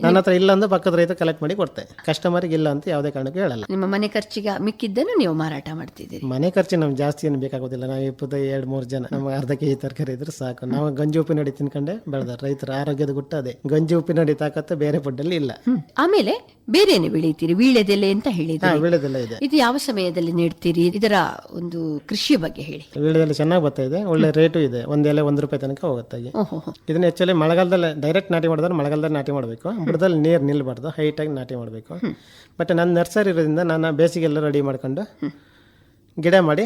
G: ನನ್ನ ಹತ್ರ ಇಲ್ಲ ಅಂದ್ರೆ ಪಕ್ಕದ ರೈತ ಕಲೆಕ್ಟ್ ಮಾಡಿ ಕೊಡ್ತೆ. ಕಸ್ಟಮರ್ಗೆ ಇಲ್ಲ ಅಂತ ಯಾವುದೇ ಕಾರಣಕ್ಕೂ ಹೇಳಲ್ಲ.
F: ನಿಮ್ಮ ಮನೆ ಖರ್ಚಿಗೆ ಮಿಕ್ಕಿದ್ದನ್ನು ನೀವು ಮಾರಾಟ ಮಾಡ್ತಿದ್ದೀರಿ?
G: ಮನೆ ಖರ್ಚು ನಮ್ಗೆ ಜಾಸ್ತಿ ಏನು ಬೇಕಾಗೋದಿಲ್ಲ. ನಾವು 2-3 ಜನ, ನಮ್ಗೆ ಅರ್ಧ ಕೆಜಿ ತರಕಾರಿ ಇದ್ರೆ ಸಾಕು. ನಾವು ಗಂಜಿ ಉಪ್ಪಿನ ನಡಿ ತಿನ್ಕೊಂಡೆ ಬೆಳೆದ ರೈತರ ಆರೋಗ್ಯದ ಗುಟ್ಟ ಅದೇ. ಗಂಜಿ ಉಪ್ಪಿನ ನಡಿ ತಾಕತ್ತ ಬೇರೆ ಫುಡ್ಡಲ್ಲಿ ಇಲ್ಲ.
F: ಆಮೇಲೆ ಬೇರೆ ಏನು ಬೆಳೀತೀರಿ? ವೀಳ್ಯದೆಲೆ ಅಂತ ಹೇಳಿದ್ರಿ.
G: ವೀಳ್ಯದೆಲೆ ಇದೆ.
F: ಇದು ಯಾವ ಸಮಯದಲ್ಲಿ ನೆಡ್ತೀರಿ? ಇದರ ಒಂದು ಕೃಷಿಯ ಬಗ್ಗೆ ಹೇಳಿ.
G: ವೀಳ್ಯದೆಲೆ ಚೆನ್ನಾಗಿ ಬರ್ತಾ ಇದೆ, ಒಳ್ಳೆ ರೇಟು ಇದೆ. ಒಂದ್ ಎಲೆ 1 ರೂಪಾಯಿ ತನಕ ಹೋಗುತ್ತೆ. ಇದನ್ನ ಆಕ್ಚುಲಿ ಮಳೆಗಾಲದಲ್ಲಿ ಡೈರೆಕ್ಟ್ ನಾಟಿ ಮಾಡಿದ್ರೆ ಮಳೆಗಾಲದಲ್ಲಿ ನಾಟಿ ಮಾಡಬೇಕು. ಬುಡದಲ್ಲಿ ನೀರು ನಿಲ್ಬಾರ್ದು, ಹೈಟ್ ಆಗಿ ನಾಟಿ ಮಾಡಬೇಕು. ಬಟ್ ನನ್ನ ನರ್ಸರಿ ಇರೋದ್ರಿಂದ ನಾನು ಬೇಸಿಗೆಲ್ಲ ರೆಡಿ ಮಾಡ್ಕೊಂಡು ಗಿಡ ಮಾಡಿ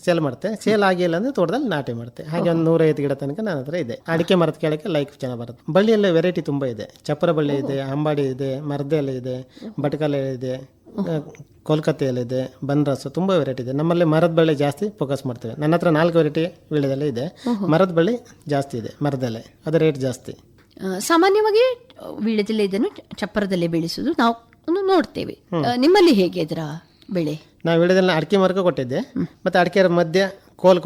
G: ಸೇಲ್ ಮಾಡ್ತೆ. ಸೇಲ್ ಆಗಿಲ್ಲ ಅಂದ್ರೆ ತೋಟದಲ್ಲಿ ನಾಟಿ ಮಾಡ್ತೆ. ಹಾಗೆ ಒಂದು 150 ಗಿಡ ತನಕ ನನ್ನ ಹತ್ರ ಇದೆ. ಅಡಿಕೆ ಮರದ ಕೆಳಕ್ಕೆ ಲೈಕ್ ಚೆನ್ನಾಗಿ ಬರುತ್ತೆ. ಬಳ್ಳಿಯಲ್ಲಿ ವೆರೈಟಿ ತುಂಬಾ ಇದೆ. ಚಪ್ಪರ ಬಳ್ಳಿ ಇದೆ, ಅಂಬಾಡಿ ಇದೆ, ಮರದ ಎಲೆ ಇದೆ, ಬಟಕಲೆ ಇದೆ, ಕೋಲ್ಕತ್ತೆ ಎಲೆ ಇದೆ, ಬನ್ರಸು, ತುಂಬಾ ವೆರೈಟಿ ಇದೆ. ನಮ್ಮಲ್ಲಿ ಮರದ ಬಳ್ಳಿ ಜಾಸ್ತಿ ಫೋಕಸ್ ಮಾಡ್ತೇವೆ. ನನ್ನ ಹತ್ರ 4 ವೆರೈಟಿ ವೀಳ್ಯದೆಲೆ ಇದೆ. ಮರದ ಬಳ್ಳಿ ಜಾಸ್ತಿ ಇದೆ, ಮರದೆಲೆ, ಅದು ರೇಟ್ ಜಾಸ್ತಿ.
F: ಸಾಮಾನ್ಯವಾಗಿ ವೀಳ್ಯದೆಲೆ ಇದನ್ನು ಚಪ್ಪರದಲ್ಲೇ ಬೆಳೆಸುವುದು ನಾವು ನೋಡ್ತೇವೆ. ನಿಮ್ಮಲ್ಲಿ ಹೇಗೆ ಇದರ ಬೆಳೆ?
G: ನಾವು ವೀಳ್ಯದೆಲೆ ಅಡಿಕೆ ಮರಕ್ಕೆ ಕೊಟ್ಟಿದ್ದೆ. ಮತ್ತೆ ಅಡಿಕೆ ಮಧ್ಯ ಫೋಲ್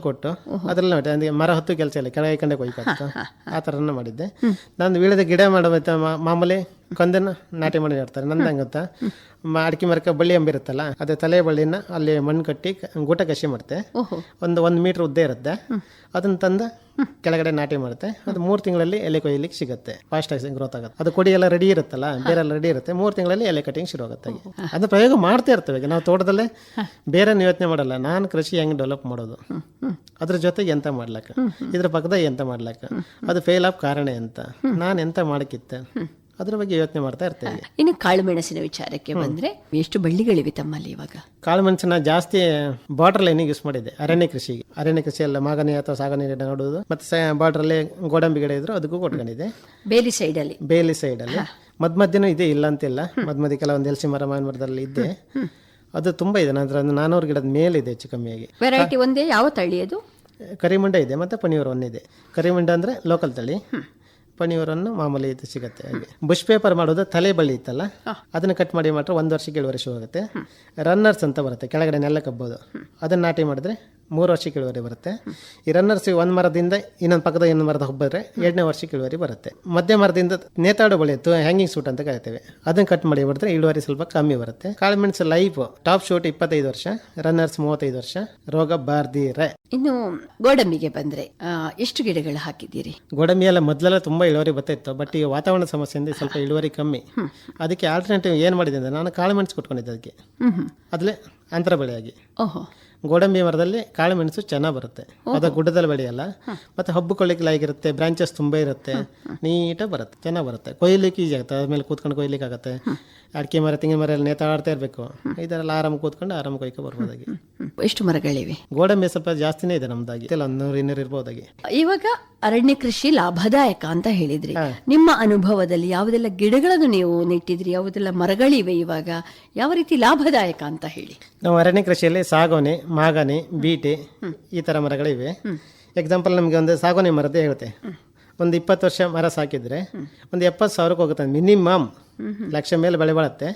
G: ಕೊಟ್ಟು ಅದ್ರಲ್ಲಿ ಅಂದ್ರೆ ಮರ ಹತ್ತು ಕೆಲಸ ಇಲ್ಲ, ಕೆಳಗೆ ಕಂಡೆ ಕೊಯ್ಕಾಗ್ತು, ಆ ಥರನ ಮಾಡಿದ್ದೆ. ನಾನು ವೀಳ್ಯದ ಗಿಡ ಮಾಡೋ ಮಾಮೂಲಿ ಕಂದನ್ನು ನಾಟಿ ಮಾಡಿ ನೆಡ್ತಾರೆ. ನಂದು ಹೆಂಗೆ ಗೊತ್ತಾ, ಅಡಿಕೆ ಮರಕ್ಕೆ ಬಳ್ಳಿ ಅಂಬಿರುತ್ತಲ್ಲ, ಅದೇ ತಲೆ ಬಳ್ಳಿನ ಅಲ್ಲಿ ಮಣ್ಣು ಕಟ್ಟಿ ಗೂಟ ಕಸಿ ಮಾಡುತ್ತೆ. ಒಂದು ಮೀಟರ್ ಉದ್ದ ಇರುತ್ತೆ. ಅದನ್ನ ತಂದು ಕೆಳಗಡೆ ನಾಟಿ ಮಾಡುತ್ತೆ. ಅದು 3 ತಿಂಗಳಲ್ಲಿ ಎಲೆ ಕೊಯ್ಲಿಕ್ಕೆ ಸಿಗುತ್ತೆ. ಫಾಸ್ಟ್ ಆಗಿ ಗ್ರೋತ್ ಆಗುತ್ತೆ. ಅದು ಕೊಡಿ ಎಲ್ಲ ರೆಡಿ ಇರುತ್ತಲ್ಲ, ಬೇರೆ ಎಲ್ಲ ರೆಡಿ ಇರುತ್ತೆ. 3 ತಿಂಗಳಲ್ಲಿ ಎಲೆ ಕಟಿಂಗ್ ಶುರು ಆಗುತ್ತೆ. ಅದು ಪ್ರಯೋಗ ಮಾಡ್ತಾ ಇರ್ತೇವೆ. ನಾವು ತೋಟದಲ್ಲೇ ಬೇರೆ ಯೋಚನೆ ಮಾಡಲ್ಲ, ನಾನು ಕೃಷಿ ಹೆಂಗೆ ಡೆವಲಪ್ ಮಾಡೋದು, ಅದ್ರ ಜೊತೆಗೆ ಎಂತ ಮಾಡ್ಲಕ್ಕ, ಇದ್ರ ಪಕ್ಕದಾಗ ಎಂತ ಮಾಡ್ಲಕ್ಕ, ಅದು ಫೇಲ್ ಆಫ್ ಕಾರಣ ಎಂತ, ನಾನು ಎಂತ ಮಾಡಕ್ಕಿತ್ತೆ, ಅದ್ರ ಬಗ್ಗೆ ಯೋಚನೆ ಮಾಡ್ತಾ ಇರ್ತೇವೆ.
F: ಇನ್ನು ಕಾಳುಮೆಣಸಿನ ವಿಚಾರಕ್ಕೆ ಬಂದ್ರೆ ಎಷ್ಟು ಬಳ್ಳಿಗಳಿವೆ ತಮ್ಮಲ್ಲಿ ಇವಾಗ?
G: ಕಾಳುಮೆಣಸನ್ನ ಜಾಸ್ತಿ ಬಾರ್ಡರ್ ಲೈನಿಗೆ ಯೂಸ್ ಮಾಡಿದೆ. ಅರಣ್ಯ ಕೃಷಿ ಎಲ್ಲ ಮಾಗನಿ ಅಥವಾ ಸಾಗಣೆ ಗಿಡ ನೋಡುವುದು, ಮತ್ತೆ ಬಾರ್ಡರ್ ಅಲ್ಲಿ ಗೋಡಂಬಿ ಗಿಡ ಇದ್ರು ಅದಕ್ಕೂ ಕೊಟ್ಕೊಂಡಿದೆ. ಬೇಲಿ ಸೈಡ್ ಅಲ್ಲಿ ಮಧ್ಯನೂ ಇದೆ, ಇಲ್ಲ ಅಂತಿಲ್ಲ. ಮಧ್ಯ ಕೆಲವೊಂದು ಎಲ್ಸಿ ಮರ, ಮಾವಿನ ಮರದಲ್ಲಿ ಇದ್ದೆ. ಅದು ತುಂಬಾ ಇದೆ. ನಂತರ 400 ಗಿಡದ ಮೇಲೆ ಇದೆ ಹೆಚ್ಚು ಕಮ್ಮಿಯಾಗಿ.
F: ವೆರೈಟಿ ಒಂದೇ ಯಾವ ತಳಿ ಅದು?
G: ಕರಿಮುಂಡ ಇದೆ, ಮತ್ತೆ ಪನಿಯೂರು ಒಂದಿದೆ. ಕರಿಮುಂಡ ಅಂದ್ರೆ ಲೋಕಲ್ ತಳಿ, ಪನಿಯೂರನ್ನು ಮಾಮೂಲಿ ಇದು ಸಿಗುತ್ತೆ. ಹಾಗೆ ಬುಷ್ ಪೇಪರ್ ಮಾಡೋದು, ತಲೆ ಬಳ್ಳಿ ಇತ್ತಲ್ಲ ಅದನ್ನ ಕಟ್ ಮಾಡಿ ಮಾತ್ರ 1 ವರ್ಷಕ್ಕೆ 7 ವರ್ಷ ಹೋಗುತ್ತೆ. ರನ್ನರ್ಸ್ ಅಂತ ಬರುತ್ತೆ, ಕೆಳಗಡೆ ನೆಲ್ಲ ಕಬ್ಬೋದು. ಅದನ್ನ ನಾಟಿ ಮಾಡಿದ್ರೆ 3 ವರ್ಷಕ್ಕೆ ಇಳುವರಿ ಬರುತ್ತೆ. ಈ ರನ್ನರ್ಸ್ ಒಂದು ಮರದಿಂದ ಇನ್ನೊಂದು ಪಕ್ಕದ ಇನ್ನೊಂದು ಮರದ ಹಬ್ಬಿದ್ರೆ 2ನೇ ವರ್ಷಕ್ಕೆ ಇಳುವರಿ ಬರುತ್ತೆ. ಮಧ್ಯ ಮರದಿಂದ ನೇತಾಡು ಬಳ್ಳಿ ಇತ್ತು, ಹ್ಯಾಂಗಿಂಗ್ ಸೂಟ್ ಅಂತ ಕರಿತೇವೆ, ಅದನ್ನ ಕಟ್ ಮಾಡಿ ಬಿಡ್ತಾರೆ, ಇಳುವರಿ ಸ್ವಲ್ಪ ಕಮ್ಮಿ ಬರುತ್ತೆ. ಕಾಳುಮೆಣಸು ಲೈಫ್ ಟಾಪ್ ಶೂಟ್ 25 ವರ್ಷ, ರನ್ನರ್ಸ್ 35 ವರ್ಷ, ರೋಗ ಬಾರ್ದಿರೆ.
F: ಇನ್ನು ಗೋಡಂಬಿಗೆ ಬಂದ್ರೆ ಎಷ್ಟು ಗಿಡಗಳು ಹಾಕಿದ್ದೀರಿ?
G: ಗೋಡಂಬಿ ಎಲ್ಲ ಮೊದಲೆಲ್ಲ ತುಂಬಾ ಇಳುವರಿ ಬರ್ತಿತ್ತು. ಬಟ್ ಈ ವಾತಾವರಣ ಸಮಸ್ಯೆಯಿಂದ ಸ್ವಲ್ಪ ಇಳುವರಿ ಕಮ್ಮಿ. ಅದಕ್ಕೆ ಆಲ್ಟರ್ನೇಟಿವ್ ಏನ್ ಮಾಡಿದೆ ಅಂದ್ರೆ, ನಾನು ಕಾಳುಮೆಣಸು ಕೊಟ್ಕೊಂಡಿದ್ದೆ ಅದಕ್ಕೆ, ಅದ್ಲೇ ಅಂತರ ಬೆಳೆಯಾಗಿ. ಗೋಡಂಬಿ ಮರದಲ್ಲಿ ಕಾಳುಮೆಣಸು ಚೆನ್ನಾಗಿ ಬರುತ್ತೆ. ಅದ ಗುಡ್ಡದಲ್ಲಿ ಬೆಳೆಯಲ್ಲ, ಮತ್ತೆ ಹಬ್ಬ ಕೊಳ್ಳಿಕ್ಕೆ ಆಗಿರುತ್ತೆ, ಬ್ರಾಂಚಸ್ ತುಂಬಾ ಇರುತ್ತೆ, ನೀಟಾಗಿ ಬರುತ್ತೆ, ಚೆನ್ನಾಗಿ ಬರುತ್ತೆ. ಕೊಯ್ಲಿಕ್ಕೆ ಈಜಿ ಆಗುತ್ತೆ, ಅದ್ಮೇಲೆ ಕೂತ್ಕೊಂಡು ಕೊಯ್ಲಿಕ್ಕೆ ಆಗುತ್ತೆ. ಅಡಿಕೆ ಮರ, ತೆಂಗಿನ ಮರ ಎಲ್ಲ ನೇತಾಡ್ತಾ ಇರಬೇಕು. ಇದರೆಲ್ಲ ಆರಾಮ ಕೂತ್ಕೊಂಡು ಆರಾಮ ಕೊಯ್ಕೊ ಬರ್ಬೋದಾಗಿ.
F: ಎಷ್ಟು ಮರಗಳಿವೆ?
G: ಗೋಡಂಬಿ ಸ್ವಲ್ಪ ಜಾಸ್ತಿನೇ ಇದೆ ನಮ್ದಾಗಿ, 100-200 ಇರ್ಬೋದಾಗಿ.
F: ಇವಾಗ ಅರಣ್ಯ ಕೃಷಿ ಲಾಭದಾಯಕ ಅಂತ ಹೇಳಿದ್ರಿ. ನಿಮ್ಮ ಅನುಭವದಲ್ಲಿ ಯಾವುದೆಲ್ಲ ಗಿಡಗಳನ್ನು ನೀವು ನೆಟ್ಟಿದ್ರಿ, ಯಾವುದೆಲ್ಲ ಮರಗಳಿವೆ ಇವಾಗ, ಯಾವ ರೀತಿ ಲಾಭದಾಯಕ ಅಂತ ಹೇಳಿ.
G: ನಾವು ಅರಣ್ಯ ಕೃಷಿಯಲ್ಲಿ ಸಾಗೋನೆ, ಮಾಗನೆ, ಬೀಟೆ ಈ ತರ ಮರಗಳಿವೆ. ಎಕ್ಸಾಂಪಲ್ ನಮಗೆ ಒಂದು ಸಾಗೋನೆ ಮರದೇ ಹೇಳುತ್ತೆ, ಒಂದು 20 ವರ್ಷ ಮರ ಸಾಕಿದ್ರೆ ಒಂದು 70,000 ಹೋಗುತ್ತೆ ಮಿನಿಮಮ್. ಲಕ್ಷ ಮೇಲೆ ಬೆಳೆ ಬಾಳುತ್ತೆ.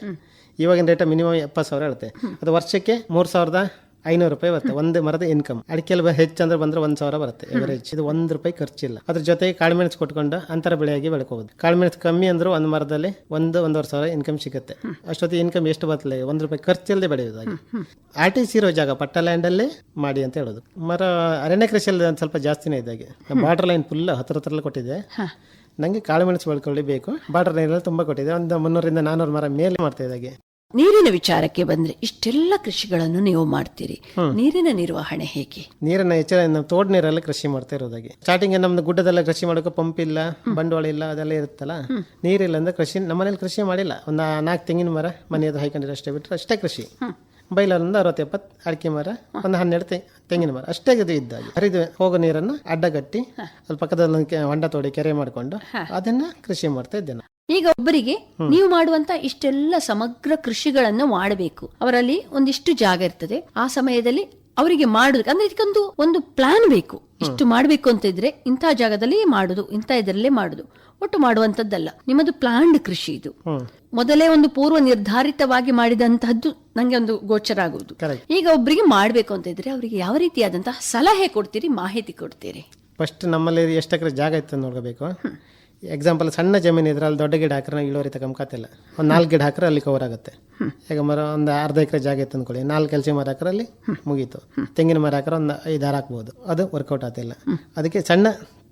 G: ಇವಾಗಿನ ರೇಟ್ ಮಿನಿಮಮ್ 70,000 ಇರುತ್ತೆ. ಅದು ವರ್ಷಕ್ಕೆ 3,500 ರೂಪಾಯಿ ಬರುತ್ತೆ ಒಂದು ಮರದ ಇನ್ಕಮ್. ಅಡಿಕೆಯಲ್ಲಿ ಹೆಚ್ಚಂದ್ರೆ ಬಂದ್ರೆ 1,000 ಬರುತ್ತೆ ಎವರೇಜ್. ಇದು 1 ರೂಪಾಯಿ ಖರ್ಚಿಲ್ಲ. ಅದ್ರ ಜೊತೆಗೆ ಕಾಳುಮೆಣಸು ಕೊಟ್ಕೊಂಡು ಅಂತರ ಬೆಳೆಯಾಗಿ ಬೆಳ್ಕೋಬಹುದು. ಕಾಳುಮೆಣಸು ಕಮ್ಮಿ ಅಂದ್ರೂ ಒಂದು ಮರದಲ್ಲಿ 1-1.5 ಇನ್ಕಮ್ ಸಿಗುತ್ತೆ. ಅಷ್ಟೊತ್ತಿಗೆ ಇನ್ಕಮ್ ಎಷ್ಟು ಬರ್ತಲ್ಲ, 1 ರೂಪಾಯಿ ಖರ್ಚಿಲ್ಲದೆ ಬೆಳೆಯೋದಾಗಿ. ಆರ್ಟಿಸಿ ಇರೋ ಜಾಗ ಪಟ್ಟ ಲ್ಯಾಂಡ್ ಅಲ್ಲೇ ಮಾಡಿ ಅಂತ ಹೇಳೋದು. ಮರ ಅರಣ್ಯ ಕೃಷಿಯಲ್ಲಿ ಒಂದು ಸ್ವಲ್ಪ ಜಾಸ್ತಿನೇ ಇದಾಗೆ. ಬಾರ್ಡರ್ ಲೈನ್ ಫುಲ್ ಹತ್ರ ಕೊಟ್ಟಿದೆ. ನಂಗೆ ಕಾಳುಮೆಣಸು ಬೆಳ್ಕೊಳ್ಳಿ ಬೇಕು. ಬಾರ್ಡರ್ ಲೈನ್ ತುಂಬಾ ಕೊಟ್ಟಿದೆ. ಒಂದು 300-400 ಮರ ಮೇಲೆ ಮಾಡ್ತಾ ಇದ್ದಾಗೆ.
F: ನೀರಿನ ವಿಚಾರಕ್ಕೆ ಬಂದ್ರೆ ಇಷ್ಟೆಲ್ಲ ಕೃಷಿಗಳನ್ನು ನೀವು ಮಾಡ್ತೀರಿ, ನೀರಿನ ನಿರ್ವಹಣೆ ಹೇಗೆ?
G: ನೀರನ್ನ ಹೆಚ್ಚಾಗಿ ನಾವು ತೋಟ ನೀರಲ್ಲಿ ಕೃಷಿ ಮಾಡ್ತಾ ಇರೋದಾಗಿ. ಸ್ಟಾರ್ಟಿಂಗ್ ನಮ್ದು ಗುಡ್ಡದಲ್ಲ ಕೃಷಿ ಮಾಡೋಕೆ ಪಂಪ್ ಇಲ್ಲ, ಬಂಡವಾಳ ಇಲ್ಲ, ಅದೆಲ್ಲ ಇರುತ್ತಲ್ಲ. ನೀರಿಲ್ಲ ಅಂದ್ರೆ ಕೃಷಿ ನಮ್ಮನೇಲಿ ಕೃಷಿ ಮಾಡಿಲ್ಲ. ಒಂದು 4 ತೆಂಗಿನ ಮರ ಮನೆಯದು ಹೈಕೊಂಡಿರೋ ಅಷ್ಟೇ, ಬಿಟ್ಟರೆ ಅಷ್ಟೇ ಕೃಷಿ. ಬೈಲೊಂದು 60-70 ಅಡಿಕೆ ಮರ, ಒಂದು 12 ತೆಂಗಿನ ಮರ ಅಷ್ಟೇ ಇದ್ದಾಗ ಹರಿದು ಹೋಗೋ ನೀರನ್ನು ಅಡ್ಡಗಟ್ಟಿ ಅಲ್ಲಿ ಪಕ್ಕದಲ್ಲಿ ಹೊಂಡ ತೋಡಿ ಕೆರೆ ಮಾಡಿಕೊಂಡು ಅದನ್ನ ಕೃಷಿ ಮಾಡ್ತಾ ಇದ್ದೇನೆ.
F: ಈಗ ಒಬ್ಬರಿಗೆ ನೀವು ಮಾಡುವಂತ ಇಷ್ಟೆಲ್ಲ ಸಮಗ್ರ ಕೃಷಿಗಳನ್ನು ಮಾಡಬೇಕು, ಅವರಲ್ಲಿ ಒಂದಿಷ್ಟು ಜಾಗ ಇರ್ತದೆ. ಆ ಸಮಯದಲ್ಲಿ ಅವರಿಗೆ ಮಾಡುದು ಅಂದ್ರೆ ಇದಕ್ಕೊಂದು ಒಂದು ಪ್ಲಾನ್ ಬೇಕು. ಇಷ್ಟು ಮಾಡ್ಬೇಕು ಅಂತ ಇದ್ರೆ ಇಂಥ ಜಾಗದಲ್ಲಿ ಮಾಡುದು, ಇಂಥ ಇದರಲ್ಲೇ ಮಾಡುದು, ಒಟ್ಟು ಮಾಡುವಂತದ್ದಲ್ಲ. ನಿಮ್ಮದು ಪ್ಲಾನ್ಡ್ ಕೃಷಿ ಇದು. ಮೊದಲೇ ಒಂದು ಪೂರ್ವ ನಿರ್ಧಾರಿತವಾಗಿ ಮಾಡಿದಂತಹದ್ದು ನಂಗೆ ಒಂದು ಗೋಚರ ಆಗುವುದು. ಈಗ ಒಬ್ಬರಿಗೆ ಮಾಡ್ಬೇಕು ಅಂತ ಇದ್ರೆ ಅವರಿಗೆ ಯಾವ ರೀತಿಯಾದಂತಹ ಸಲಹೆ ಕೊಡ್ತೀರಿ, ಮಾಹಿತಿ ಕೊಡ್ತೀರಿ?
G: ಫಸ್ಟ್ ನಮ್ಮಲ್ಲಿ ಎಷ್ಟು ಎಕರೆ ಜಾಗ ಇತ್ತು ನೋಡ್ಕೋಬೇಕು. ಎಕ್ಸಾಂಪಲ್ ಸಣ್ಣ ಜಮೀನು ಇದ್ರೆ ಅಲ್ಲಿ ದೊಡ್ಡ ಗಿಡ ಹಾಕ್ರೆ ಇಳುವರಿ ತಗೊಂಬಕತ್ತಿಲ್ಲ. ಒಂದು 4 ಗಿಡ ಹಾಕ್ರೆ ಅಲ್ಲಿ ಕವರ್ ಆಗುತ್ತೆ. ಈಗ ಮರ ಒಂದು ಅರ್ಧ ಎಕರೆ ಜಾಗ ಇತ್ತು ಅಂದ್ಕೊಳ್ಳಿ, 4 ಕೆಲಸ ಮರ ಹಾಕ್ರೆ ಅಲ್ಲಿ ಮುಗೀತು. ತೆಂಗಿನ ಮರ ಹಾಕ್ರೆ ಒಂದು 5-6 ಹಾಕ್ಬೋದು, ಅದು ವರ್ಕೌಟ್ ಆಗ್ತಿಲ್ಲ. ಅದಕ್ಕೆ ಸಣ್ಣ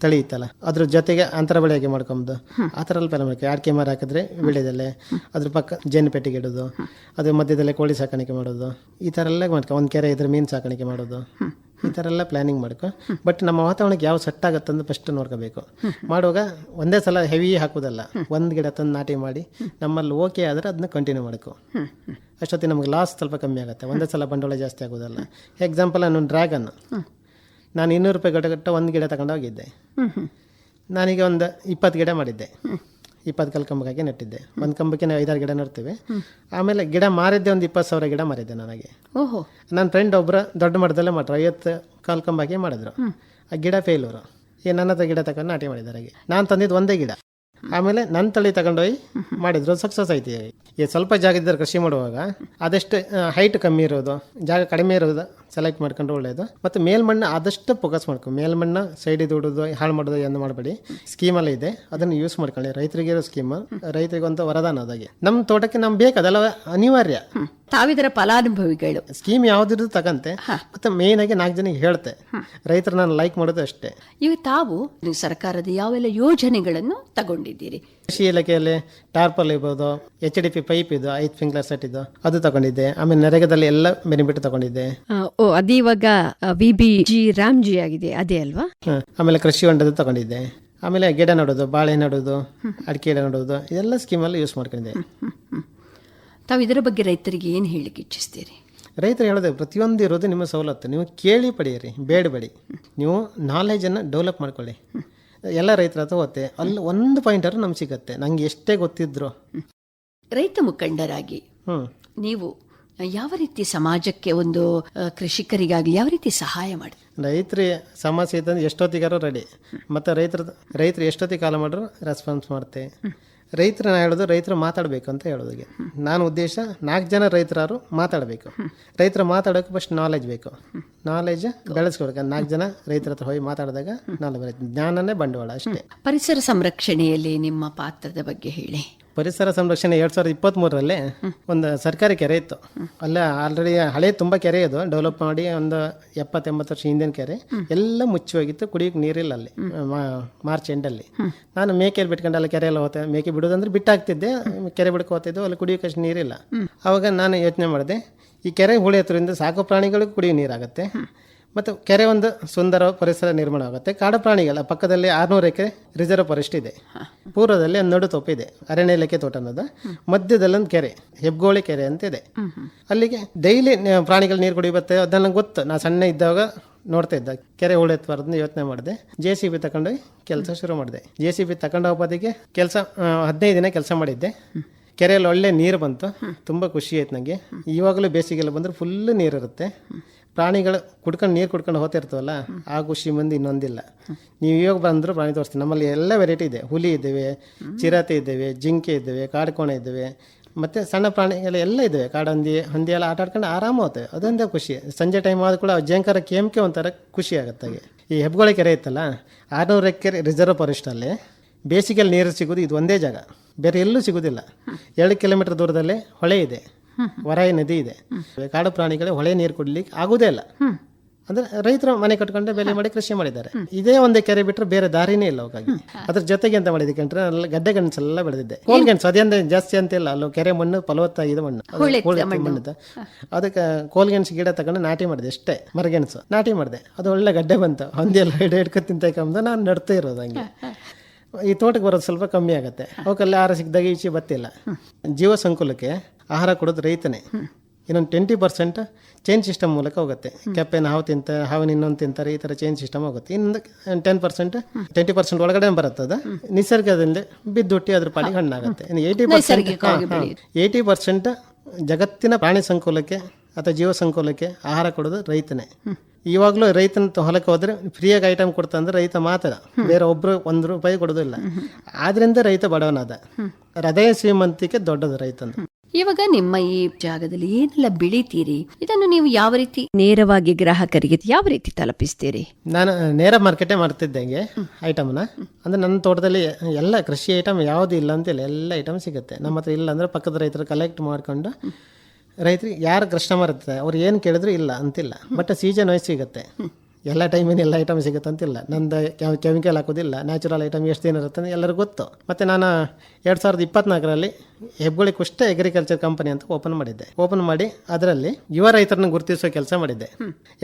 G: ತಳಿ ಇತ್ತಲ್ಲ ಅದ್ರ ಜೊತೆಗೆ ಅಂತರ ಬೆಳೆಯಾಗಿ ಮಾಡ್ಕೊಂಬುದು, ಆ ಥರ ಎಲ್ಲ ಮಾಡ್ತೀವಿ. ಅಡಿಕೆ ಮರ ಹಾಕಿದ್ರೆ ಬೆಳೆದಲ್ಲೇ ಅದ್ರ ಪಕ್ಕ ಜೇನು ಪೆಟ್ಟಿಗೆ ಇಡೋದು, ಅದ್ರ ಮಧ್ಯದಲ್ಲೇ ಕೋಳಿ ಸಾಕಾಣಿಕೆ ಮಾಡೋದು, ಈ ಥರ ಎಲ್ಲ ಮಾಡ್ಕೊ. ಒಂದು ಕೆರೆ ಇದ್ರೆ ಮೀನು ಸಾಕಾಣಿಕೆ ಮಾಡೋದು, ಈ ಥರ ಎಲ್ಲ ಪ್ಲಾನಿಂಗ್ ಮಾಡ್ಕೊ. ಬಟ್ ನಮ್ಮ ವಾತಾವರಣಕ್ಕೆ ಯಾವ ಸೆಟ್ ಆಗುತ್ತೆ ಅಂತ ಫಸ್ಟ್ ನೋಡ್ಕೋಬೇಕು. ಮಾಡುವಾಗ ಒಂದೇ ಸಲ ಹೆವಿ ಹಾಕೋದಲ್ಲ, 1 ಗಿಡ ತಂದು ನಾಟಿ ಮಾಡಿ ನಮ್ಮಲ್ಲಿ ಓಕೆ ಆದರೆ ಅದನ್ನ ಕಂಟಿನ್ಯೂ ಮಾಡ್ಕೊ. ಅಷ್ಟೊತ್ತಿಗೆ ನಮ್ಗೆ ಲಾಸ್ ಸ್ವಲ್ಪ ಕಮ್ಮಿ ಆಗುತ್ತೆ. ಒಂದೇ ಸಲ ಬಂಡವಾಳ ಜಾಸ್ತಿ ಆಗೋದಲ್ಲ. ಎಕ್ಸಾಂಪಲ್ ನಾನು ಡ್ರ್ಯಾಗನ್, ನಾನು 200 ರೂಪಾಯಿ ಗಟ್ಟ 1 ಗಿಡ ತಗೊಂಡು ಹೋಗಿದ್ದೆ. ನಾನೀಗ ಒಂದು 20 ಗಿಡ ಮಾಡಿದ್ದೆ. 20 ಕಂಬಕ್ಕೆ ನೆಟ್ಟಿದ್ದೆ. 1 ಕಂಬಕ್ಕೆ 5-6 ಗಿಡ ನೆಡ್ತೀವಿ. ಆಮೇಲೆ ಗಿಡ ಮಾರಿದ್ದೆ, ಒಂದು 20,000 ಗಿಡ ಮಾರಿದ್ದೆ ನನಗೆ. ನನ್ನ ಫ್ರೆಂಡ್ ಒಬ್ಬರು ದೊಡ್ಡ ಮಟ್ಟದಲ್ಲೇ ಮಾಡ್ರು, 50 ಕಂಬಕ್ಕೆ ಮಾಡಿದ್ರು. ಆ ಗಿಡ ಫೇಲ್ಯೂರು. ನನ್ನ ಹತ್ರ ಗಿಡ ತಗೊಂಡು ನಾಟಿ ಮಾಡಿದ್ದಾರೆ. ನಾನು ತಂದಿದ್ದು ಒಂದೇ ಗಿಡ. ಆಮೇಲೆ ನನ್ನ ತಳಿ ತಗೊಂಡೋಗಿ ಮಾಡಿದ್ರು, ಸಕ್ಸಸ್ ಐತಿ. ಸ್ವಲ್ಪ ಜಾಗ ಇದ್ದರೆ ಕೃಷಿ ಮಾಡುವಾಗ ಆದಷ್ಟು ಹೈಟ್ ಕಮ್ಮಿ ಇರೋದು, ಜಾಗ ಕಡಿಮೆ ಇರೋದು ಸೆಲೆಕ್ಟ್ ಮಾಡ್ಕೊಂಡ್ರೆ ಒಳ್ಳೆಯದು. ಮತ್ತು ಮೇಲ್ಮಣ್ಣು ಆದಷ್ಟು ಫೋಕಸ್ ಮಾಡ್ಕೊ, ಮೇಲ್ಮಣ್ಣು ಸೈಡಿಗೆ ದುಡೋದು ಹಾಳು ಮಾಡೋದು ಏನು ಮಾಡಬೇಡಿ. ಸ್ಕೀಮೆಲ್ಲ ಇದೆ, ಅದನ್ನು ಯೂಸ್ ಮಾಡ್ಕೊಳ್ಳಿ. ರೈತರಿಗೆ ಇರೋ ಸ್ಕೀಮು, ರೈತರಿಗೆ ಒಂದು ವರದಾನ ಅದಾಗೆ. ನಮ್ಮ ತೋಟಕ್ಕೆ ನಮ್ಗೆ ಬೇಕು, ಅದೆಲ್ಲ ಅನಿವಾರ್ಯ.
F: ತಾವಿದರ ಫಲಾನುಭವಿಗಳು.
G: ಸ್ಕೀಮ್ ಯಾವ್ದಿರೋದು ತಗಂತೆ, ಮತ್ತೆ ಮೇನ್ ಆಗಿ 4 ಜನಕ್ಕೆ ಹೇಳ್ತೆ, ರೈತರು ನಾನು ಲೈಕ್ ಮಾಡೋದು ಅಷ್ಟೇ.
F: ಈಗ ತಾವು ನೀವು ಸರ್ಕಾರದ ಯಾವೆಲ್ಲ ಯೋಜನೆಗಳನ್ನು ತಗೊಂಡಿದ್ದೀರಿ?
G: ಕೃಷಿ ಇಲಾಖೆಯಲ್ಲಿ ಟಾರ್ಪಲ್ ಇರ್ಬೋದು, HDP ಪೈಪ್ ಇದು 5 ಸ್ಪ್ರಿಂಕ್ಲರ್ ಸೆಟ್ ಇದು ಅದು ತಗೊಂಡಿದ್ದೆ. ಆಮೇಲೆ ನರೇಗಾದಲ್ಲಿ ಎಲ್ಲ ಬೆನಿಫಿಟ್ ತಗೊಂಡಿದ್ದೆ.
F: ಅದಿವಾಗ VBG ರಾಮ್ಜಿ ಆಗಿದೆ, ಅದೇ ಅಲ್ವಾ?
G: ಆಮೇಲೆ ಕೃಷಿ ಹೊಂಡದ ತಗೊಂಡಿದ್ದೆ. ಆಮೇಲೆ ಗಿಡ ನೆಡೋದು, ಬಾಳೆ ನೆಡೋದು, ಅಡಿಕೆ ಗಿಡ ನೆಡೋದು, ಇದೆಲ್ಲ ಸ್ಕೀಮಲ್ಲಿ ಯೂಸ್ ಮಾಡ್ಕೊಂಡಿದ್ದೆ.
F: ತಾವು ಇದರ ಬಗ್ಗೆ ರೈತರಿಗೆ ಏನು ಹೇಳಿಕ್ಕೆ ಇಚ್ಛಿಸ್ತೀರಿ?
G: ರೈತರು ಹೇಳೋದು ಪ್ರತಿಯೊಂದು ಇರೋದು ನಿಮ್ಮ ಸವಲತ್ತು, ನೀವು ಕೇಳಿ ಪಡೆಯಿರಿ, ಬೇಡಬೇಡಿ. ನೀವು ನಾಲೆಜನ್ನು ಡೆವಲಪ್ ಮಾಡ್ಕೊಳ್ಳಿ. ಎಲ್ಲ ರೈತರ ಹತ್ರ ಹೋಗುತ್ತೆ, ಅಲ್ಲಿ ಒಂದು ಪಾಯಿಂಟರು ನಮ್ಗೆ ಸಿಗುತ್ತೆ, ನಂಗೆ ಎಷ್ಟೇ ಗೊತ್ತಿದ್ರು.
F: ರೈತ ಮುಖಂಡರಾಗಿ ನೀವು ಯಾವ ರೀತಿ ಸಮಾಜಕ್ಕೆ, ಒಂದು ಕೃಷಿಕರಿಗಾಗಲಿ ಯಾವ ರೀತಿ ಸಹಾಯ ಮಾಡಿ?
G: ರೈತರು ಸಮಸ್ಯೆ ಇದ್ದಂದ್ರೆ ಎಷ್ಟೊತ್ತಿಗಾರು ರೆಡಿ. ಮತ್ತು ರೈತರು ಎಷ್ಟೊತ್ತಿಗೆ ಕಾಲ ಮಾಡ್ರು ರೆಸ್ಪಾನ್ಸ್ ಮಾಡ್ತೆ. ರೈತರು ನಾ ಹೇಳೋದು, ರೈತರು ಮಾತಾಡಬೇಕು ಅಂತ ಹೇಳೋದಿಗೆ ನಾನು ಉದ್ದೇಶ. 4 ಜನ ರೈತರು ಮಾತಾಡಬೇಕು. ರೈತರು ಮಾತಾಡೋಕೆ ಫಸ್ಟ್ ನಾಲೆಜ್ ಬೇಕು. ನಾಲೆಜ್ ಬೆಳೆಸ್ಕೊಡ್ಬೇಕು. 4 ಜನ ರೈತರ ಹತ್ರ ಹೋಗಿ ಮಾತಾಡಿದಾಗ ನಾಳೆ ಬರುತ್ತೆ. ಜ್ಞಾನನೇ ಬಂಡವಾಳ ಅಷ್ಟೇ.
F: ಪರಿಸರ ಸಂರಕ್ಷಣೆಯಲ್ಲಿ ನಿಮ್ಮ ಪಾತ್ರದ ಬಗ್ಗೆ ಹೇಳಿ.
G: ಪರಿಸರ ಸಂರಕ್ಷಣೆ 2023ರಲ್ಲಿ ಒಂದು ಸರ್ಕಾರಿ ಕೆರೆ ಇತ್ತು. ಅಲ್ಲ ಆಲ್ರೆಡಿ ಹಳೆ ತುಂಬ ಕೆರೆ ಇದು ಡೆವಲಪ್ ಮಾಡಿ ಒಂದು 70-80 ವರ್ಷ ಹಿಂದಿನ ಕೆರೆ ಎಲ್ಲ ಮುಚ್ಚಿ ಹೋಗಿತ್ತು. ಕುಡಿಯೋಕೆ ನೀರಿಲ್ಲ ಅಲ್ಲಿ. ಮಾರ್ಚ್ ಎಂಡಲ್ಲಿ ನಾನು ಮೇಕೆಯಲ್ಲಿ ಬಿಟ್ಕೊಂಡು ಅಲ್ಲಿ ಕೆರೆ ಎಲ್ಲ ಹೋಗ್ತಾ, ಮೇಕೆ ಬಿಡೋದಂದ್ರೆ ಬಿಟ್ಟಾಗ್ತಿದ್ದೆ, ಕೆರೆ ಬಿಡ್ಕೊ ಹೋಗ್ತಿದ್ದು, ಅಲ್ಲಿ ಕುಡಿಯೋಕೆ ಅಷ್ಟು ನೀರಿಲ್ಲ. ಆವಾಗ ನಾನು ಯೋಚನೆ ಮಾಡಿದೆ, ಈ ಕೆರೆ ಹೂಳಿ ಹತ್ತಿರದಿಂದ ಸಾಕು ಪ್ರಾಣಿಗಳಿಗೂ ಕುಡಿಯೋ ನೀರಾಗುತ್ತೆ, ಮತ್ತು ಕೆರೆ ಒಂದು ಸುಂದರ ಪರಿಸರ ನಿರ್ಮಾಣ ಆಗುತ್ತೆ. ಕಾಡು ಪ್ರಾಣಿಗಳ ಪಕ್ಕದಲ್ಲಿ 600 ಎಕರೆ ರಿಸರ್ವ್ ಫಾರೆಸ್ಟ್ ಇದೆ. ಪೂರ್ವದಲ್ಲಿ ಒಂದು ನಡು ತೋಪ ಇದೆ, ಅರಣ್ಯ ಇಲಾಖೆ ತೋಟ ಅನ್ನೋದು. ಮಧ್ಯದಲ್ಲಿ ಒಂದು ಕೆರೆ, ಹೆಬ್ಗೋಳಿ ಕೆರೆ ಅಂತ ಇದೆ. ಅಲ್ಲಿಗೆ ಡೈಲಿ ಪ್ರಾಣಿಗಳು ನೀರು ಕುಡಿಯುತ್ತೆ. ಅದನ್ನ ಗೊತ್ತು, ನಾ ಸಣ್ಣ ಇದ್ದಾಗ ನೋಡ್ತಾ ಇದ್ದ. ಕೆರೆ ಉಳಿಯತ್ಬಾರ್ದು ಯೋಚನೆ ಮಾಡಿದೆ. JCB ತಗೊಂಡು ಕೆಲಸ ಶುರು ಮಾಡಿದೆ. JCB ತಗೊಂಡು ಹೋಗೋದಿಗೆ ಕೆಲಸ 15 ದಿನ ಕೆಲಸ ಮಾಡಿದ್ದೆ. ಕೆರೆಯಲ್ಲಿ ಒಳ್ಳೆ ನೀರು ಬಂತು, ತುಂಬ ಖುಷಿ ಆಯ್ತು ನನಗೆ. ಇವಾಗಲೂ ಬೇಸಿಗೆಲ್ಲ ಬಂದರೆ ಫುಲ್ಲು ನೀರಿರುತ್ತೆ. ಪ್ರಾಣಿಗಳು ನೀರು ಕುಡ್ಕೊಂಡು ಹೋಗ್ತಿರ್ತವಲ್ಲ, ಆ ಖುಷಿ ಮಂದಿ ಇನ್ನೊಂದಿಲ್ಲ. ನೀವು ಇವಾಗ ಬಂದರೂ ಪ್ರಾಣಿ ತೋರಿಸ್ತೀನಿ. ನಮ್ಮಲ್ಲಿ ಎಲ್ಲ ವೆರೈಟಿ ಇದೆ. ಹುಲಿ ಇದ್ದೇವೆ, ಚಿರತೆ ಇದ್ದೇವೆ, ಜಿಂಕೆ ಇದ್ದೇವೆ, ಕಾಡುಕೋಣ ಇದ್ದೇವೆ, ಮತ್ತು ಸಣ್ಣ ಪ್ರಾಣಿಗಳು ಎಲ್ಲ ಇದ್ದೇವೆ. ಹಂದಿ ಎಲ್ಲ ಆಟ ಆಡ್ಕೊಂಡು ಆರಾಮ ಹೋಗ್ತೇವೆ. ಅದೊಂದೇ ಖುಷಿ. ಸಂಜೆ ಟೈಮ್ ಆದ ಕೂಡ ಜೇಂಕರ ಕೇಮ್ಕೆ ಒಂಥರ ಖುಷಿ ಆಗುತ್ತೆ. ಈ ಹೆಬ್ಗೋಳಿ ಕೆರೆ ಇತ್ತಲ್ಲ, 600 ಎಕರೆ ರಿಸರ್ವ್ ಫಾರೆಸ್ಟಲ್ಲಿ ಬೇಸಿಗೆಯಲ್ಲಿ ನೀರು ಸಿಗೋದು ಇದು ಒಂದೇ ಜಾಗ, ಬೇರೆ ಎಲ್ಲೂ ಸಿಗೋದಿಲ್ಲ. 2 ಕಿಲೋಮೀಟರ್ ದೂರದಲ್ಲೇ ಹೊಳೆ ಇದೆ, ವರಾಯಿ ನದಿ ಇದೆ. ಕಾಡು ಪ್ರಾಣಿಗಳೇ ಹೊಳೆ ನೀರು ಕುಡ್ಲಿಕ್ಕೆ ಆಗೋದೇ ಇಲ್ಲ. ಅಂದ್ರೆ ರೈತರು ಮನೆ ಕಟ್ಕೊಂಡೆ ಬೆಲೆ ಮಾಡಿ ಕೃಷಿ ಮಾಡಿದ್ದಾರೆ. ಇದೇ ಒಂದೇ ಕೆರೆ ಬಿಟ್ಟರೆ ಬೇರೆ ದಾರಿನೇ ಇಲ್ಲ ಹೋಗಾಗಿ. ಅದ್ರ ಜೊತೆಗೆ ಅಂತ ಮಾಡಿದಕ್ಕೆ ಅಂದ್ರೆ ಗಡ್ಡೆ ಗೆಣಸೆಲ್ಲ ಬೆಳೆದಿದ್ದೆ. ಕೋಲ್ಗೆಣಸು ಅದೇಂದ್ರೆ ಜಾಸ್ತಿ ಅಂತಿಲ್ಲ, ಅಲ್ಲೂ ಕೆರೆ ಮಣ್ಣು ಫಲವತ್ತಾಗಿದೆ ಮಣ್ಣು, ಮಣ್ಣು. ಅದಕ್ಕೆ ಕೋಲ್ಗೆಣಸು ಗಿಡ ತಗೊಂಡು ನಾಟಿ ಮಾಡಿದೆ ಅಷ್ಟೇ. ಮರಗೆಣಸು ನಾಟಿ ಮಾಡಿದೆ, ಅದು ಒಳ್ಳೆ ಗಡ್ಡೆ ಬಂತು. ಹಂದಿ ಎಲ್ಲ ಹಿಡ್ಕೊ ತಿಂತಂದು ನಾನು ನಡ್ತಾ ಇರೋದು. ಹಂಗೆ ಈ ತೋಟಕ್ಕೆ ಬರೋದು ಸ್ವಲ್ಪ ಕಮ್ಮಿ ಆಗುತ್ತೆ. ಅವಕ್ಕೆಲ್ಲ ಆಹಾರ ಸಿಕ್ಕಿದಾಗ ಈಚೆ ಬತ್ತಿಲ್ಲ. ಜೀವ ಸಂಕುಲಕ್ಕೆ ಆಹಾರ ಕೊಡೋದು ರೈತನೇ. ಇನ್ನೊಂದು 20% ಚೈನ್ ಸಿಸ್ಟಮ್ ಮೂಲಕ ಹೋಗುತ್ತೆ. ಕೆಪ್ಪೆನ ಹಾವಿನ ಇನ್ನೊಂದು ತಿಂತಾರೆ, ಈ ಥರ ಚೈನ್ ಸಿಸ್ಟಮ್ ಹೋಗುತ್ತೆ. ಇನ್ನೊಂದು 20% ಒಳಗಡೆ ಬರುತ್ತದೆ. ನಿಸರ್ಗದಲ್ಲಿ ಬಿದ್ದುಟ್ಟಿ ಅದ್ರ ಪಾಡಿಗೆ ಹಣ್ಣಾಗುತ್ತೆ. 80% ಜಗತ್ತಿನ ಪ್ರಾಣಿ ಸಂಕುಲಕ್ಕೆ ಅಥವಾ ಜೀವ ಸಂಕುಲಕ್ಕೆ ಆಹಾರ ಕೊಡೋದು ರೈತನೇ. ಇವಾಗಲೂ ರೈತನ ಹೊಲಕ್ಕೆ ಹೋದ್ರೆ ಫ್ರೀಯಾಗಿ ಐಟಮ್ ಕೊಡ್ತಾ ಅಂದ್ರೆ ರೈತ ಮಾತ್ರ, ಬೇರೆ ಒಬ್ರು ₹1 ಕೊಡೋದಿಲ್ಲ. ಆದ್ರಿಂದ ರೈತ ಬಡವನಾದ. ಹೃದಯ ಶ್ರೀಮಂತಿಕೆ ದೊಡ್ಡದು ರೈತಂದು.
F: ಇವಾಗ ನಿಮ್ಮ ಈ ಜಾಗದಲ್ಲಿ ಏನೆಲ್ಲ ಬೆಳಿತೀರಿ, ಇದನ್ನು ನೀವು ಯಾವ ರೀತಿ ನೇರವಾಗಿ ಗ್ರಾಹಕರಿಗೆ ಯಾವ ರೀತಿ ತಲುಪಿಸ್ತೀರಿ?
G: ನಾನು ನೇರ ಮಾರ್ಕೆಟೇ ಮಾಡ್ತಿದ್ದೆ ಐಟಮ್ನ. ಅಂದ್ರೆ ನನ್ನ ತೋಟದಲ್ಲಿ ಎಲ್ಲ ಕೃಷಿ ಐಟಮ್ ಯಾವುದು ಇಲ್ಲ ಅಂತಿಲ್ಲ, ಎಲ್ಲ ಐಟಮ್ ಸಿಗುತ್ತೆ ನಮ್ಮ ಹತ್ರ. ಇಲ್ಲ ಅಂದ್ರೆ ಪಕ್ಕದ ರೈತರು ಕಲೆಕ್ಟ್ ಮಾಡ್ಕೊಂಡು, ರೈತರಿಗೆ ಯಾರು ಕಸ್ಟಮರ್ ಇರ್ತಾರೆ ಅವ್ರು ಏನು ಕೇಳಿದ್ರು ಇಲ್ಲ ಅಂತಿಲ್ಲ. ಬಟ್ ಸೀಸನ್ ವೈಸ್ ಸಿಗುತ್ತೆ. ಎಲ್ಲ ಟೈಮಿನ ಎಲ್ಲ ಐಟಮ್ ಸಿಗುತ್ತೆ ಅಂತಿಲ್ಲ. ನಂದು ಕೆಮಿಕಲ್ ಹಾಕೋದಿಲ್ಲ, ನ್ಯಾಚುರಲ್ ಐಟಮ್ ಎಷ್ಟು ದಿನ ಇರುತ್ತೆ ಎಲ್ಲರಿಗೂ ಗೊತ್ತು. ಮತ್ತು ನಾನು 2024ರಲ್ಲಿ ಹೆಬ್ಗೋಳಿ ಕುಷ್ಟ ಅಗ್ರಿಕಲ್ಚರ್ ಕಂಪನಿ ಅಂತ ಓಪನ್ ಮಾಡಿದ್ದೆ. ಓಪನ್ ಮಾಡಿ ಅದರಲ್ಲಿ ಯುವ ರೈತರನ್ನ ಗುರುತಿಸೋ ಕೆಲಸ ಮಾಡಿದ್ದೆ.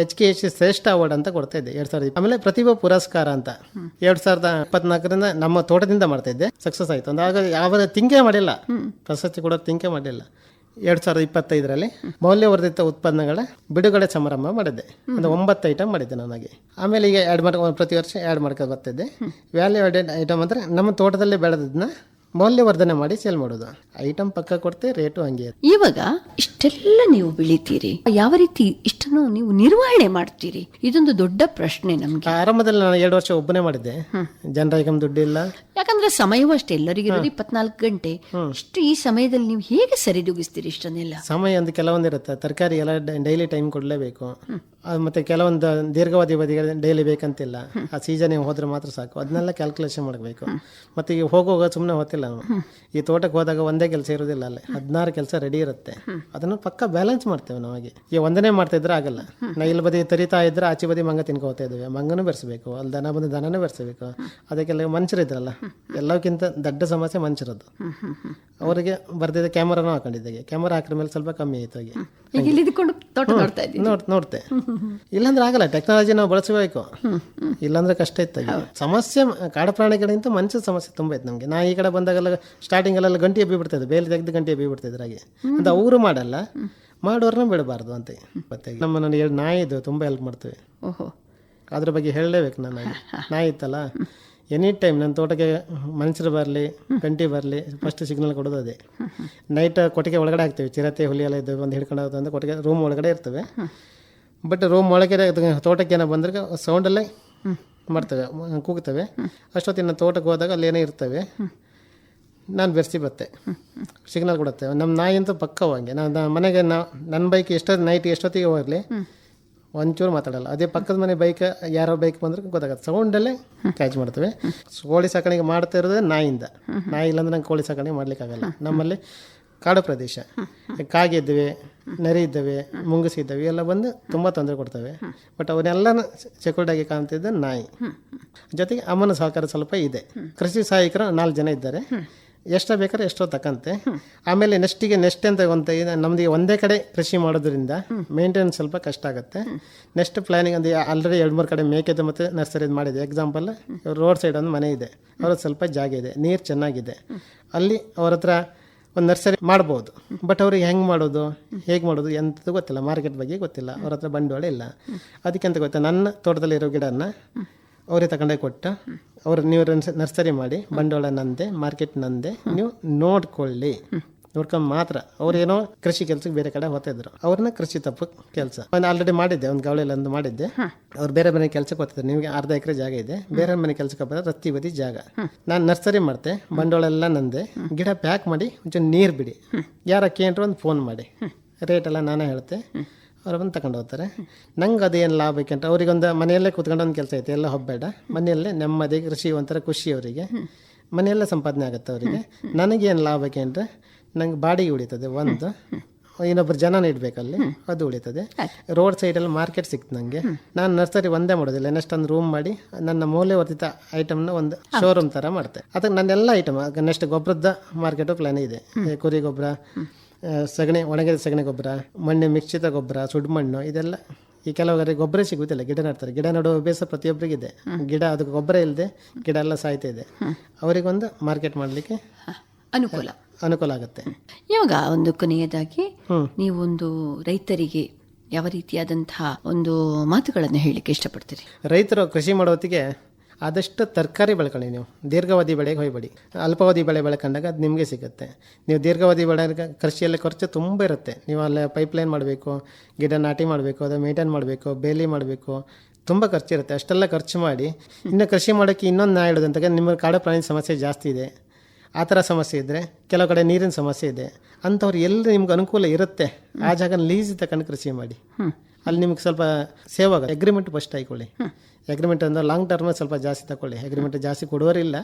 G: HKSC ಶ್ರೇಷ್ಠ ಅವಾರ್ಡ್ ಅಂತ ಕೊಡ್ತಾ ಇದ್ದೆ 2020. ಆಮೇಲೆ ಪ್ರತಿಭಾ ಪುರಸ್ಕಾರ ಅಂತ 2024ರಿಂದ ನಮ್ಮ ತೋಟದಿಂದ ಮಾಡ್ತಾ ಇದ್ದೆ. ಸಕ್ಸಸ್ ಆಯಿತು. ಅಂದಾಗ ಯಾವ ತಿಂಕೆ ಮಾಡಿಲ್ಲ, ಪ್ರಶಸ್ತಿ ಕೊಡೋದು ತಿಂಕೆ ಮಾಡಿಲ್ಲ. 2025ರಲ್ಲಿ ಮೌಲ್ಯವರ್ಧಿತ ಉತ್ಪನ್ನಗಳ ಬಿಡುಗಡೆ ಸಮಾರಂಭ ಮಾಡಿದ್ದೆ. ಒಂದು 9 ಐಟಮ್ ಮಾಡಿದ್ದೆ ನನಗೆ. ಆಮೇಲೆ ಈಗ ಪ್ರತಿ ವರ್ಷ ಆ್ಯಡ್ ಮಾಡ್ಕೊಂಡು ಬರ್ತಿದ್ದೆ. ವ್ಯಾಲ್ಯೂ ಆಡೆಡ್ ಐಟಮ್ ಅಂದರೆ ನಮ್ಮ ತೋಟದಲ್ಲೇ ಬೆಳೆದದನ್ನ ಮೌಲ್ಯವರ್ಧನೆ ಮಾಡಿ ಸೇಲ್ ಮಾಡೋದು. ಐಟಮ್ ಪಕ್ಕ ಕೊಡ್ತೆ, ರೇಟು ಹಂಗೆ.
F: ಇವಾಗ ಇಷ್ಟೆಲ್ಲ ನೀವು ಬೆಳಿತೀರಿ, ಯಾವ ರೀತಿ ಇಷ್ಟನ್ನು ನೀವು ನಿರ್ವಹಣೆ ಮಾಡ್ತೀರಿ? ಇದೊಂದು ದೊಡ್ಡ ಪ್ರಶ್ನೆ ನಮ್ಗೆ.
G: ಆರಂಭದಲ್ಲಿ ನಾನು 2 ವರ್ಷ ಒಬ್ಬನೇ ಮಾಡಿದ್ದೆ. ಜನರಿಗೆ ದುಡ್ಡಿಲ್ಲ,
F: ಯಾಕಂದ್ರೆ ಸಮಯವೂ ಅಷ್ಟೇ, ಎಲ್ಲರಿಗೂ 24 ಗಂಟೆ. ಇಷ್ಟು ಈ ಸಮಯದಲ್ಲಿ ನೀವು ಹೇಗೆ ಸರಿದೂಗಿಸ್ತೀರಿ ಇಷ್ಟನ್ನೆಲ್ಲ?
G: ಸಮಯ ಒಂದು ಕೆಲವೊಂದು ಇರುತ್ತೆ. ತರಕಾರಿ ಎಲ್ಲ ಡೈಲಿ ಟೈಮ್ ಕೊಡಲೇಬೇಕು. ಮತ್ತೆ ಕೆಲವೊಂದು ದೀರ್ಘಾವಧಿ ಡೈಲಿ ಬೇಕಂತಿಲ್ಲ. ಆ ಸೀಸನ್ ಹೋದ್ರೆ ಮಾತ್ರ ಸಾಕು. ಅದನ್ನೆಲ್ಲ ಕ್ಯಾಲ್ಕುಲೇಷನ್ ಮಾಡಬೇಕು. ಮತ್ತೆ ಈಗ ಹೋಗುವಾಗ ಸುಮ್ಮನೆ ಹೋಗ್ತಿಲ್ಲ ನಾವು. ಈ ತೋಟಕ್ಕೆ ಹೋದಾಗ ಒಂದೇ ಕೆಲಸ ಇರೋದಿಲ್ಲ, ಅಲ್ಲೇ 16 ಕೆಲಸ ರೆಡಿ ಇರುತ್ತೆ. ಅದನ್ನು ಪಕ್ಕ ಬ್ಯಾಲೆನ್ಸ್ ಮಾಡ್ತೇವೆ ನಾವಾಗಿ. ಈಗ ಒಂದನೇ ಮಾಡ್ತಾ ಇದ್ರೆ ಆಗಲ್ಲ. ನಾ ಇಲ್ಲಿ ಬದಿ ತರಿತಾ ಇದ್ರೆ ಆಚೆ ಬದಿ ಮಂಗ ತಿನ್ಕೋತಾ ಇದ್ದೇವೆ. ಮಂಗನೂ ಬೆರೆಸಬೇಕು, ಅಲ್ಲಿ ದನ ಬಂದು ದನನೂ ಬೆರೆಸಬೇಕು. ಅದಕ್ಕೆಲ್ಲ ಮನುಷ್ಯರು ಇದ್ರಲ್ಲ, ಎಲ್ಲಕ್ಕಿಂತ ದೊಡ್ಡ ಸಮಸ್ಯೆ ಮನುಷ್ಯರದ್ದು. ಅವರಿಗೆ ಬರ್ದಿದ್ದ ಕ್ಯಾಮರಾನು ಹಾಕೊಂಡಿದ್ದೆ. ಕ್ಯಾಮರಾ ಹಾಕಿದ ಮೇಲೆ ಸ್ವಲ್ಪ ಕಮ್ಮಿ ಆಯ್ತು. ಹಾಗೆ
F: ತೋಟ ನೋಡ್ತಾ ಇದ್ದೀನಿ,
G: ನೋಡ್ತೆ. ಇಲ್ಲಾಂದ್ರೆ ಆಗಲ್ಲ. ಟೆಕ್ನಾಲಜಿ ನಾವು ಬಳಸಬೇಕು, ಇಲ್ಲಾಂದ್ರೆ ಕಷ್ಟ ಇತ್ತು. ಸಮಸ್ಯೆ ಕಾಡು ಪ್ರಾಣಿಗಳಿಂತ ಮನುಷ್ಯದ ಸಮಸ್ಯೆ ತುಂಬ ಇತ್ತು ನಮಗೆ. ನಾ ಈ ಕಡೆ ಬಂದಾಗೆಲ್ಲ ಸ್ಟಾರ್ಟಿಂಗ್ ಅಲ್ಲೆಲ್ಲ ಗಂಟೆ ಎಬ್ಬಿ ಬಿಡ್ತಿದ್ದೆ, ಬೇಲಿ ತೆಗೆದು ಗಂಟೆ ಎಬ್ಬಿ ಬಿಡ್ತಿದ್ರು. ಹಾಗೆ ಅಂತ ಅವರು ಮಾಡಲ್ಲ, ಮಾಡೋರ್ನ ಬಿಡಬಾರ್ದು ಅಂತ. ಮತ್ತೆ ನಮ್ಮ ನನಗೆ 2 ನಾಯಿ ಇದು, ತುಂಬ ಹೆಲ್ಪ್ ಮಾಡ್ತೇವೆ. ಅದ್ರ ಬಗ್ಗೆ ಹೇಳಲೇಬೇಕು. ನಾನು ನಾಯಿ ಇತ್ತಲ್ಲ, ಎನಿ ಟೈಮ್ ನನ್ನ ತೋಟಕ್ಕೆ ಮನುಷ್ಯರು ಬರಲಿ, ಗಂಟೆ ಬರಲಿ, ಫಸ್ಟ್ ಸಿಗ್ನಲ್ ಕೊಡೋದು ಅದೇ. ನೈಟ್ ಕೊಟ್ಟಿಗೆ ಒಳಗಡೆ ಹಾಕ್ತೇವೆ. ಚಿರತೆ, ಹುಲಿ ಎಲ್ಲ ಇದ್ದೇವೆ, ಒಂದು ಹಿಡ್ಕೊಂಡು ಹೋಗ್ತದೆ ಅಂತ ಕೊಟ್ಟಿಗೆ ರೂಮ್ ಒಳಗಡೆ ಇರ್ತವೆ. ಬಟ್ ರೂಮ್ ಒಳಗೆ ತೋಟಕ್ಕೆ ಏನೋ ಬಂದ್ರೆ ಸೌಂಡಲ್ಲೇ ಮಾಡ್ತೇವೆ, ಕೂಗ್ತವೆ. ಅಷ್ಟೊತ್ತಿನ ತೋಟಕ್ಕೆ ಹೋದಾಗ ಅಲ್ಲೇನೇ ಇರ್ತವೆ. ನಾನು ಬೆರೆಸಿ ಬತ್ತೆ, ಸಿಗ್ನಲ್ ಕೊಡುತ್ತೆ. ನಮ್ಮ ನಾಯಿ ಅಂತೂ ಪಕ್ಕವು ಹಂಗೆ. ನಾನು ಮನೆಗೆ ನನ್ನ ಬೈಕ್ ನೈಟ್ ಎಷ್ಟೊತ್ತಿಗೆ ಹೋಗಲಿ ಒಂಚೂರು ಮಾತಾಡಲ್ಲ. ಅದೇ ಪಕ್ಕದ ಮನೆ ಬೈಕ್ ಯಾರೋ ಬೈಕ್ ಬಂದ್ರೆ ಗೊತ್ತಾಗತ್ತೆ, ಸೌಂಡಲ್ಲೇ ಕ್ಯಾಚ್ ಮಾಡ್ತೇವೆ. ಕೋಳಿ ಸಾಕಾಣಿಕೆ ಮಾಡ್ತಾ ಇರೋದೇ ನಾಯಿಯಿಂದ. ನಾಯಿ ಇಲ್ಲಾಂದ್ರೆ ನಂಗೆ ಕೋಳಿ ಸಾಕಾಣಿಕೆ ಮಾಡ್ಲಿಕ್ಕಾಗಲ್ಲ. ನಮ್ಮಲ್ಲಿ ಕಾಡು ಪ್ರದೇಶ, ಕಾಗೆ ಇದ್ದೇವೆ, ನರಿ ಇದ್ದೇವೆ, ಮುಂಗುಸಿ ಇದ್ದಾವೆ, ಎಲ್ಲ ಬಂದು ತುಂಬ ತೊಂದರೆ ಕೊಡ್ತವೆ. ಬಟ್ ಅವನ್ನೆಲ್ಲನೂ ಸೆಕ್ಯೂರ್ಡಾಗಿ ಕಾಣ್ತಿದ್ದ ನಾಯಿ. ಜೊತೆಗೆ ಅಮ್ಮನ ಸಹಕಾರ ಸ್ವಲ್ಪ ಇದೆ. ಕೃಷಿ ಸಹಾಯಕರು 4 ಜನ ಇದ್ದಾರೆ. ಎಷ್ಟು ಬೇಕಾದ್ರೆ ಎಷ್ಟೋ ತಕ್ಕಂತೆ. ಆಮೇಲೆ ನೆಕ್ಸ್ಟ್ ಅಂತ ನಮ್ದು ಒಂದೇ ಕಡೆ ಕೃಷಿ ಮಾಡೋದ್ರಿಂದ ಮೇಂಟೆನೆನ್ಸ್ ಸ್ವಲ್ಪ ಕಷ್ಟ ಆಗುತ್ತೆ. ನೆಕ್ಸ್ಟ್ ಪ್ಲಾನಿಂಗ್ ಅಂದ್ರೆ ಆಲ್ರೆಡಿ 2-3 ಕಡೆ ಮೇಕೆದು ಮತ್ತು ನರ್ಸರಿ ಮಾಡಿದೆ. ಎಕ್ಸಾಂಪಲ್ ರೋಡ್ ಸೈಡ್ ಒಂದು ಮನೆ ಇದೆ, ಅವ್ರ ಸ್ವಲ್ಪ ಜಾಗ ಇದೆ, ನೀರು ಚೆನ್ನಾಗಿದೆ. ಅಲ್ಲಿ ಅವ್ರ ಹತ್ರ ಒಂದು ನರ್ಸರಿ ಮಾಡ್ಬೋದು. ಬಟ್ ಅವ್ರಿಗೆ ಹೆಂಗೆ ಮಾಡೋದು, ಹೇಗೆ ಮಾಡೋದು ಎಂಥದ್ದು ಗೊತ್ತಿಲ್ಲ. ಮಾರ್ಕೆಟ್ ಬಗ್ಗೆ ಗೊತ್ತಿಲ್ಲ, ಅವ್ರ ಹತ್ರ ಬಂಡವಾಳ ಇಲ್ಲ. ಅದಕ್ಕೆಂತ ಗೊತ್ತಾ, ನನ್ನ ತೋಟದಲ್ಲಿರೋ ಗಿಡನ ಅವರೇ ತಗೊಂಡೇ ಕೊಟ್ಟು ನೀವು ನರ್ಸರಿ ಮಾಡಿ, ಬಂಡವಾಳ ನಂದೆ, ಮಾರ್ಕೆಟ್ ನಂದೆ, ನೀವು ನೋಡ್ಕೊಳ್ಳಿ, ನೋಡ್ಕೊಂಡು ಮಾತ್ರ. ಅವ್ರೇನೋ ಕೃಷಿ ಕೆಲ್ಸಕ್ಕೆ ಬೇರೆ ಕಡೆ ಹೋಗ್ತಿದ್ರು, ಅವ್ರನ್ನ ಕೃಷಿ ತಪ್ಪು ಕೆಲಸ ಆಲ್ರೆಡಿ ಮಾಡಿದ್ದೆ. ಒಂದು ಗವಳೆಲ್ಲ ಒಂದು ಮಾಡಿದ್ದೆ. ಅವ್ರು ಬೇರೆ ಮನೆ ಕೆಲ್ಸಕ್ಕೆ ಹೋಗ್ತಿದ್ರು. ನಿಮಗೆ 1/2 ಎಕರೆ ಜಾಗ ಇದೆ, ಬೇರೆ ಮನೆ ಕೆಲ್ಸಕ್ಕೆ ಬಂದ್ರೆ ರತ್ತಿ ಬದಿ ಜಾಗ. ನಾನು ನರ್ಸರಿ ಮಾಡ್ತೆ, ಬಂಡವಾಳ ಎಲ್ಲ ನಂದೆ. ಗಿಡ ಪ್ಯಾಕ್ ಮಾಡಿ ಒಂಚೂರು ನೀರು ಬಿಡಿ, ಯಾರ ಕೇಂದ್ರ ಒಂದು ಫೋನ್ ಮಾಡಿ, ರೇಟೆಲ್ಲ ನಾನೇ ಹೇಳ್ತೆ. ಅವ್ರು ಬಂದು ತಗೊಂಡು ಹೋಗ್ತಾರೆ. ನಂಗೆ ಅದೇನು ಲಾಭ ಬೇಕಂತ ಅವ್ರಿಗೊಂದು ಮನೆಯಲ್ಲೇ ಕೂತ್ಕೊಂಡು ಒಂದು ಕೆಲಸ ಐತೆ, ಎಲ್ಲ ಹೊಬ್ಬೇಡ, ಮನೆಯಲ್ಲೇ ನೆಮ್ಮದಿ ಕೃಷಿ ಒಂಥರ ಖುಷಿ ಅವರಿಗೆ, ಮನೆಯಲ್ಲೇ ಸಂಪಾದನೆ ಆಗುತ್ತೆ ಅವರಿಗೆ. ನನಗೇನು ಲಾಭ ಬೇಕಂದ್ರೆ ನಂಗೆ ಬಾಡಿಗೆ ಉಳಿತದೆ, ಒಂದು ಇನ್ನೊಬ್ಬರು ಜನನ ಇಡಬೇಕಲ್ಲಿ, ಅದು ಉಳಿತದೆ. ರೋಡ್ ಸೈಡಲ್ಲಿ ಮಾರ್ಕೆಟ್ ಸಿಕ್ತು ನನಗೆ. ನಾನು ನರ್ಸರಿ ಒಂದೇ ಮಾಡೋದಿಲ್ಲ, ನೆಕ್ಸ್ಟ್ ಒಂದು ರೂಮ್ ಮಾಡಿ ನನ್ನ ಮೌಲ್ಯವರ್ಧಿತ ಐಟಮ್ನ ಒಂದು ಶೋರೂಮ್ ಥರ ಮಾಡ್ತೆ. ಅದಕ್ಕೆ ನನ್ನೆಲ್ಲ ಐಟಮ್ ನೆಕ್ಸ್ಟ್ ಗೊಬ್ಬರದ ಮಾರ್ಕೆಟು ಪ್ಲಾನ್ ಇದೆ. ಕುರಿ ಗೊಬ್ಬರ, ಸಗಣಿ, ಒಣಗಿದ ಸಗಣಿ ಗೊಬ್ಬರ, ಮಣ್ಣು ಮಿಶ್ರಿತ ಗೊಬ್ಬರ, ಸುಡ್ಮಣ್ಣು, ಇದೆಲ್ಲ ಈ ಕೆಲವರಿಗೆ ಗೊಬ್ಬರ ಸಿಗುತ್ತಿಲ್ಲ. ಗಿಡ ನೆಡ್ತಾರೆ, ಗಿಡ ನೆಡುವ ಅಭ್ಯಾಸ ಪ್ರತಿಯೊಬ್ಬರಿಗಿದೆ. ಗಿಡ ಅದಕ್ಕೆ ಗೊಬ್ಬರ ಇಲ್ಲದೆ ಗಿಡ ಎಲ್ಲ ಸಾಯ್ತಾ ಇದೆ. ಅವರಿಗೊಂದು ಮಾರ್ಕೆಟ್ ಮಾಡಲಿಕ್ಕೆ ಅನುಕೂಲ ಆಗುತ್ತೆ.
F: ಇವಾಗ ಒಂದು ಕೊನೆಯದಾಗಿ ನೀವೊಂದು ರೈತರಿಗೆ ಯಾವ ರೀತಿಯಾದಂತಹ ಒಂದು ಮಾತುಗಳನ್ನು ಹೇಳಲಿಕ್ಕೆ ಇಷ್ಟಪಡ್ತೀರಿ?
G: ರೈತರು ಕೃಷಿ ಮಾಡೋ ಹೊತ್ತಿಗೆ ಆದಷ್ಟು ತರಕಾರಿ ಬೆಳ್ಕೊಳ್ಳಿ. ನೀವು ದೀರ್ಘಾವಧಿ ಬೆಳೆಗೆ ಹೋಗ್ಬೇಡಿ. ಅಲ್ಪಾವಧಿ ಬೆಳೆ ಬೆಳ್ಕೊಂಡಾಗ ಅದು ನಿಮಗೆ ಸಿಗುತ್ತೆ. ನೀವು ದೀರ್ಘಾವಧಿ ಬೆಳೆ ಕೃಷಿಯಲ್ಲಿ ಖರ್ಚು ತುಂಬ ಇರುತ್ತೆ. ನೀವು ಅಲ್ಲೇ ಪೈಪ್ಲೈನ್ ಮಾಡಬೇಕು, ಗಿಡ ನಾಟಿ ಮಾಡಬೇಕು, ಅದು ಮೇಂಟೈನ್ ಮಾಡಬೇಕು, ಬೇಲಿ ಮಾಡಬೇಕು, ತುಂಬ ಖರ್ಚಿರುತ್ತೆ. ಅಷ್ಟೆಲ್ಲ ಖರ್ಚು ಮಾಡಿ ಇನ್ನು ಕೃಷಿ ಮಾಡೋಕ್ಕೆ ಇನ್ನೊಂದು ನಾ ಹೇಳೋದಂತಾಗ ನಿಮ್ಮ ಕಾಡು ಪ್ರಾಣಿ ಸಮಸ್ಯೆ ಜಾಸ್ತಿ ಇದೆ. ಆ ಥರ ಸಮಸ್ಯೆ ಇದ್ದರೆ, ಕೆಲವು ಕಡೆ ನೀರಿನ ಸಮಸ್ಯೆ ಇದೆ, ಅಂಥವ್ರು ಎಲ್ಲಿ ನಿಮ್ಗೆ ಅನುಕೂಲ ಇರುತ್ತೆ ಆ ಜಾಗ ಲೀಸ್ ತಗೊಂಡು ಕೃಷಿ ಮಾಡಿ. ಅಲ್ಲಿ ನಿಮ್ಗೆ ಸ್ವಲ್ಪ ಸೇವ್ ಆಗುತ್ತೆ. ಅಗ್ರಿಮೆಂಟ್ ಫಸ್ಟ್ ಹಾಕೊಳ್ಳಿ. ಅಗ್ರಿಮೆಂಟ್ ಅಂದರೆ ಲಾಂಗ್ ಟರ್ಮ್ ಸ್ವಲ್ಪ ಜಾಸ್ತಿ ತಗೊಳ್ಳಿ. ಅಗ್ರಿಮೆಂಟ್ ಜಾಸ್ತಿ ಕೊಡೋರಿಲ್ಲ,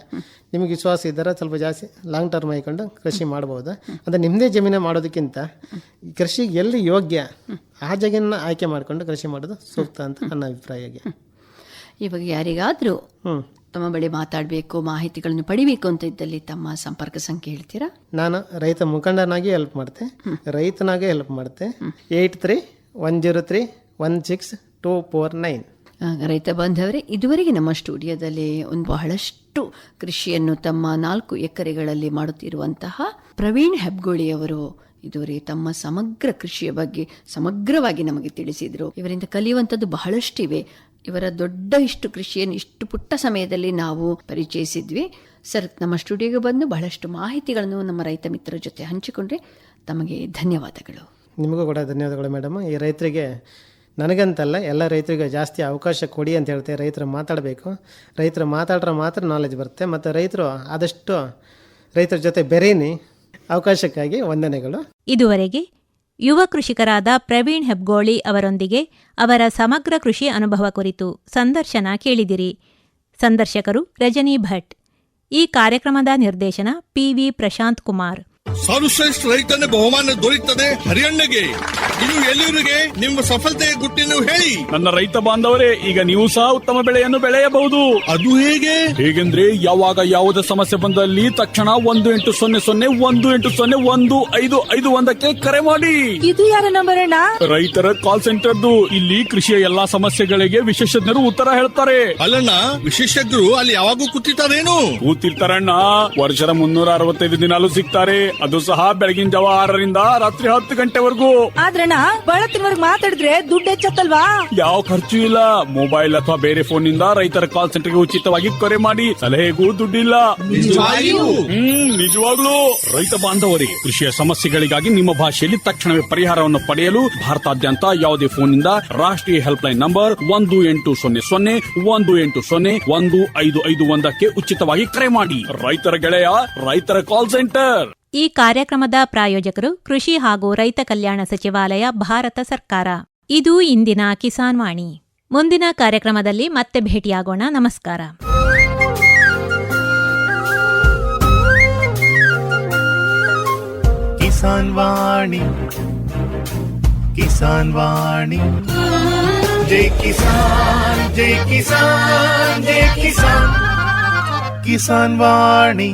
G: ನಿಮಗೆ ವಿಶ್ವಾಸ ಇದ್ದರೆ ಸ್ವಲ್ಪ ಜಾಸ್ತಿ ಲಾಂಗ್ ಟರ್ಮ್ ಹಾಕೊಂಡು ಕೃಷಿ ಮಾಡ್ಬೋದು. ಅಂದರೆ ನಿಮ್ಮದೇ ಜಮೀನು ಮಾಡೋದಕ್ಕಿಂತ ಕೃಷಿಗೆ ಎಲ್ಲಿ ಯೋಗ್ಯ ಆ ಜಾಗನ ಆಯ್ಕೆ ಮಾಡಿಕೊಂಡು ಕೃಷಿ ಮಾಡೋದು ಸೂಕ್ತ ಅಂತ ನನ್ನ ಅಭಿಪ್ರಾಯ.
F: ಇವಾಗ ಯಾರಿಗಾದರೂ ತಮ್ಮ ಬಳಿ ಮಾತಾಡಬೇಕು, ಮಾಹಿತಿಗಳನ್ನು ಪಡಿಬೇಕು ಅಂತ ಇದ್ದಲ್ಲಿ ತಮ್ಮ ಸಂಪರ್ಕ ಸಂಖ್ಯೆ ಹೇಳ್ತೀರಾ?
G: ನಾನು ರೈತ ಮುಖಂಡನಾಗಿ ಹೆಲ್ಪ್ ಮಾಡ್ತೆ, ರೈತನಾಗೆ ಹೆಲ್ಪ್ ಮಾಡ್ತೆ. 83-103-16249.
F: ರೈತ ಬಾಂಧವರೇ, ಇದುವರೆಗೆ ನಮ್ಮ ಸ್ಟುಡಿಯೋದಲ್ಲಿ ಒಂದು ಬಹಳಷ್ಟು ಕೃಷಿಯನ್ನು ತಮ್ಮ 4 ಎಕರೆಗಳಲ್ಲಿ ಮಾಡುತ್ತಿರುವಂತಹ ಪ್ರವೀಣ್ ಹೆಬ್ಗೋಳಿ ಅವರು ಇದುವರೆಗೆ ತಮ್ಮ ಸಮಗ್ರ ಕೃಷಿಯ ಬಗ್ಗೆ ಸಮಗ್ರವಾಗಿ ನಮಗೆ ತಿಳಿಸಿದರು. ಇವರಿಂದ ಕಲಿಯುವಂಥದ್ದು ಬಹಳಷ್ಟಿವೆ. ಇವರ ದೊಡ್ಡ ಇಷ್ಟು ಕೃಷಿಯನ್ನು ಇಷ್ಟು ಪುಟ್ಟ ಸಮಯದಲ್ಲಿ ನಾವು ಪರಿಚಯಿಸಿದ್ವಿ. ಸರ್, ನಮ್ಮ ಸ್ಟುಡಿಯೋಗೆ ಬಂದು ಬಹಳಷ್ಟು ಮಾಹಿತಿಗಳನ್ನು ನಮ್ಮ ರೈತ ಮಿತ್ರರ ಜೊತೆ ಹಂಚಿಕೊಂಡ್ರೆ ತಮಗೆ ಧನ್ಯವಾದಗಳು.
G: ನಿಮಗೂ ಕೂಡ ಧನ್ಯವಾದಗಳು ಮೇಡಮ್. ಈ ರೈತರಿಗೆ, ನನಗಂತಲ್ಲ ಎಲ್ಲ ರೈತರಿಗೆ ಜಾಸ್ತಿ ಅವಕಾಶ ಕೊಡಿ ಅಂತ ಹೇಳ್ತೇವೆ. ರೈತರು ಮಾತಾಡಬೇಕು. ರೈತರು ಮಾತಾಡ್ರೆ ಮಾತ್ರ ನಾಲೆಜ್ ಬರುತ್ತೆ. ಮತ್ತು ರೈತರು ಆದಷ್ಟು ರೈತರ ಜೊತೆ ಬೆರೀನಿ. ಅವಕಾಶಕ್ಕಾಗಿ ವಂದನೆಗಳು.
A: ಇದುವರೆಗೆ ಯುವ ಕೃಷಿಕರಾದ ಪ್ರವೀಣ್ ಹೆಬ್ಗೋಳಿ ಅವರೊಂದಿಗೆ ಅವರ ಸಮಗ್ರ ಕೃಷಿ ಅನುಭವ ಕುರಿತು ಸಂದರ್ಶನ ಕೇಳಿದಿರಿ. ಸಂದರ್ಶಕರು ರಜನಿ ಭಟ್. ಈ ಕಾರ್ಯಕ್ರಮದ ನಿರ್ದೇಶನ PV ಪ್ರಶಾಂತ್ ಕುಮಾರ್.
H: ಸರ್ವಶ್ರೇಷ್ಠ ರೈತನ ಬಹುಮಾನ ದೊರೆಯುತ್ತದೆ ಹರಿಯಣ್ಣಗೆ. ಇನ್ನು ಎಲ್ಲಿವರೆಗೆ ನಿಮ್ಮ ಸಫಲತೆಯ ಗುಟ್ಟಿನ ಹೇಳಿ.
I: ನನ್ನ ರೈತ ಬಾಂಧವರೇ, ಈಗ ನೀವು ಸಹ ಉತ್ತಮ ಬೆಳೆಯನ್ನು ಬೆಳೆಯಬಹುದು.
H: ಅದು ಹೇಗೆ?
I: ಹೇಗೆಂದ್ರೆ ಯಾವಾಗ ಯಾವುದೇ ಸಮಸ್ಯೆ ಬಂದಲ್ಲಿ ತಕ್ಷಣ 1-800-1801-551 ಕರೆ ಮಾಡಿ.
J: ಇದು ಯಾರ ನಂಬರ್ ಅಣ್ಣ?
I: ರೈತರ ಕಾಲ್ ಸೆಂಟರ್ದು. ಇಲ್ಲಿ ಕೃಷಿಯ ಎಲ್ಲಾ ಸಮಸ್ಯೆಗಳಿಗೆ ವಿಶೇಷಜ್ಞರು ಉತ್ತರ ಹೇಳ್ತಾರೆ.
H: ಅಲ್ಲಣ್ಣ, ವಿಶೇಷಜ್ಞರು ಅಲ್ಲಿ ಯಾವಾಗೂ ಕೂತಿರ್ತಾರೇನು?
I: ಕೂತಿರ್ತಾರಣ್ಣ. ವರ್ಷದ 365 ದಿನಾಲೂ ಸಿಗ್ತಾರೆ. ಅದು ಸಹ ಬೆಳಗಿನ ಜಾವ 6ರಿಂದ ರಾತ್ರಿ 10 ಗಂಟೆವರೆಗೂ.
J: ಆದ್ರಣ್ಣ, ಬಳತ್ತಿನವರೆಗೆ ಮಾತಾಡಿದ್ರೆ ದುಡ್ಡು ಹೆಚ್ಚತ್ತಲ್ವಾ?
I: ಯಾವ ಖರ್ಚು ಇಲ್ಲ. ಮೊಬೈಲ್ ಅಥವಾ ಬೇರೆ ಫೋನ್ ನಿಂದ ರೈತರ ಕಾಲ್ ಸೆಂಟರ್ಗೆ ಉಚಿತವಾಗಿ ಕರೆ ಮಾಡಿ. ಸಲಹೆಗೂ ದುಡ್ಡಿಲ್ಲ. ನಿಜವಾಗ್ಲೂ. ರೈತ ಬಾಂಧವರೇ, ಕೃಷಿಯ ಸಮಸ್ಯೆಗಳಿಗಾಗಿ ನಿಮ್ಮ ಭಾಷೆಯಲ್ಲಿ ತಕ್ಷಣವೇ ಪರಿಹಾರವನ್ನು ಪಡೆಯಲು ಭಾರತಾದ್ಯಂತ ಯಾವುದೇ ಫೋನ್ ನಿಂದ ರಾಷ್ಟ್ರೀಯ ಹೆಲ್ಪ್ ಲೈನ್ ನಂಬರ್ 1-800-1851 ಉಚಿತವಾಗಿ ಕರೆ ಮಾಡಿ. ರೈತರ ಗೆಳೆಯ, ರೈತರ ಕಾಲ್ ಸೆಂಟರ್.
A: ಈ ಕಾರ್ಯಕ್ರಮದ ಪ್ರಾಯೋಜಕರು ಕೃಷಿ ಹಾಗೂ ರೈತ ಕಲ್ಯಾಣ ಸಚಿವಾಲಯ, ಭಾರತ ಸರ್ಕಾರ. ಇದು ಇಂದಿನ ಕಿಸಾನ್ ವಾಣಿ. ಮುಂದಿನ ಕಾರ್ಯಕ್ರಮದಲ್ಲಿ ಮತ್ತೆ ಭೇಟಿಯಾಗೋಣ. ನಮಸ್ಕಾರ.
B: ಕಿಸಾನ್ ವಾಣಿ, ಕಿಸಾನ್ ವಾಣಿ. ಜೈ ಕಿಸಾನ್, ಜೈ ಕಿಸಾನ್, ಜೈ ಕಿಸಾನ್. ಕಿಸಾನ್ ವಾಣಿ.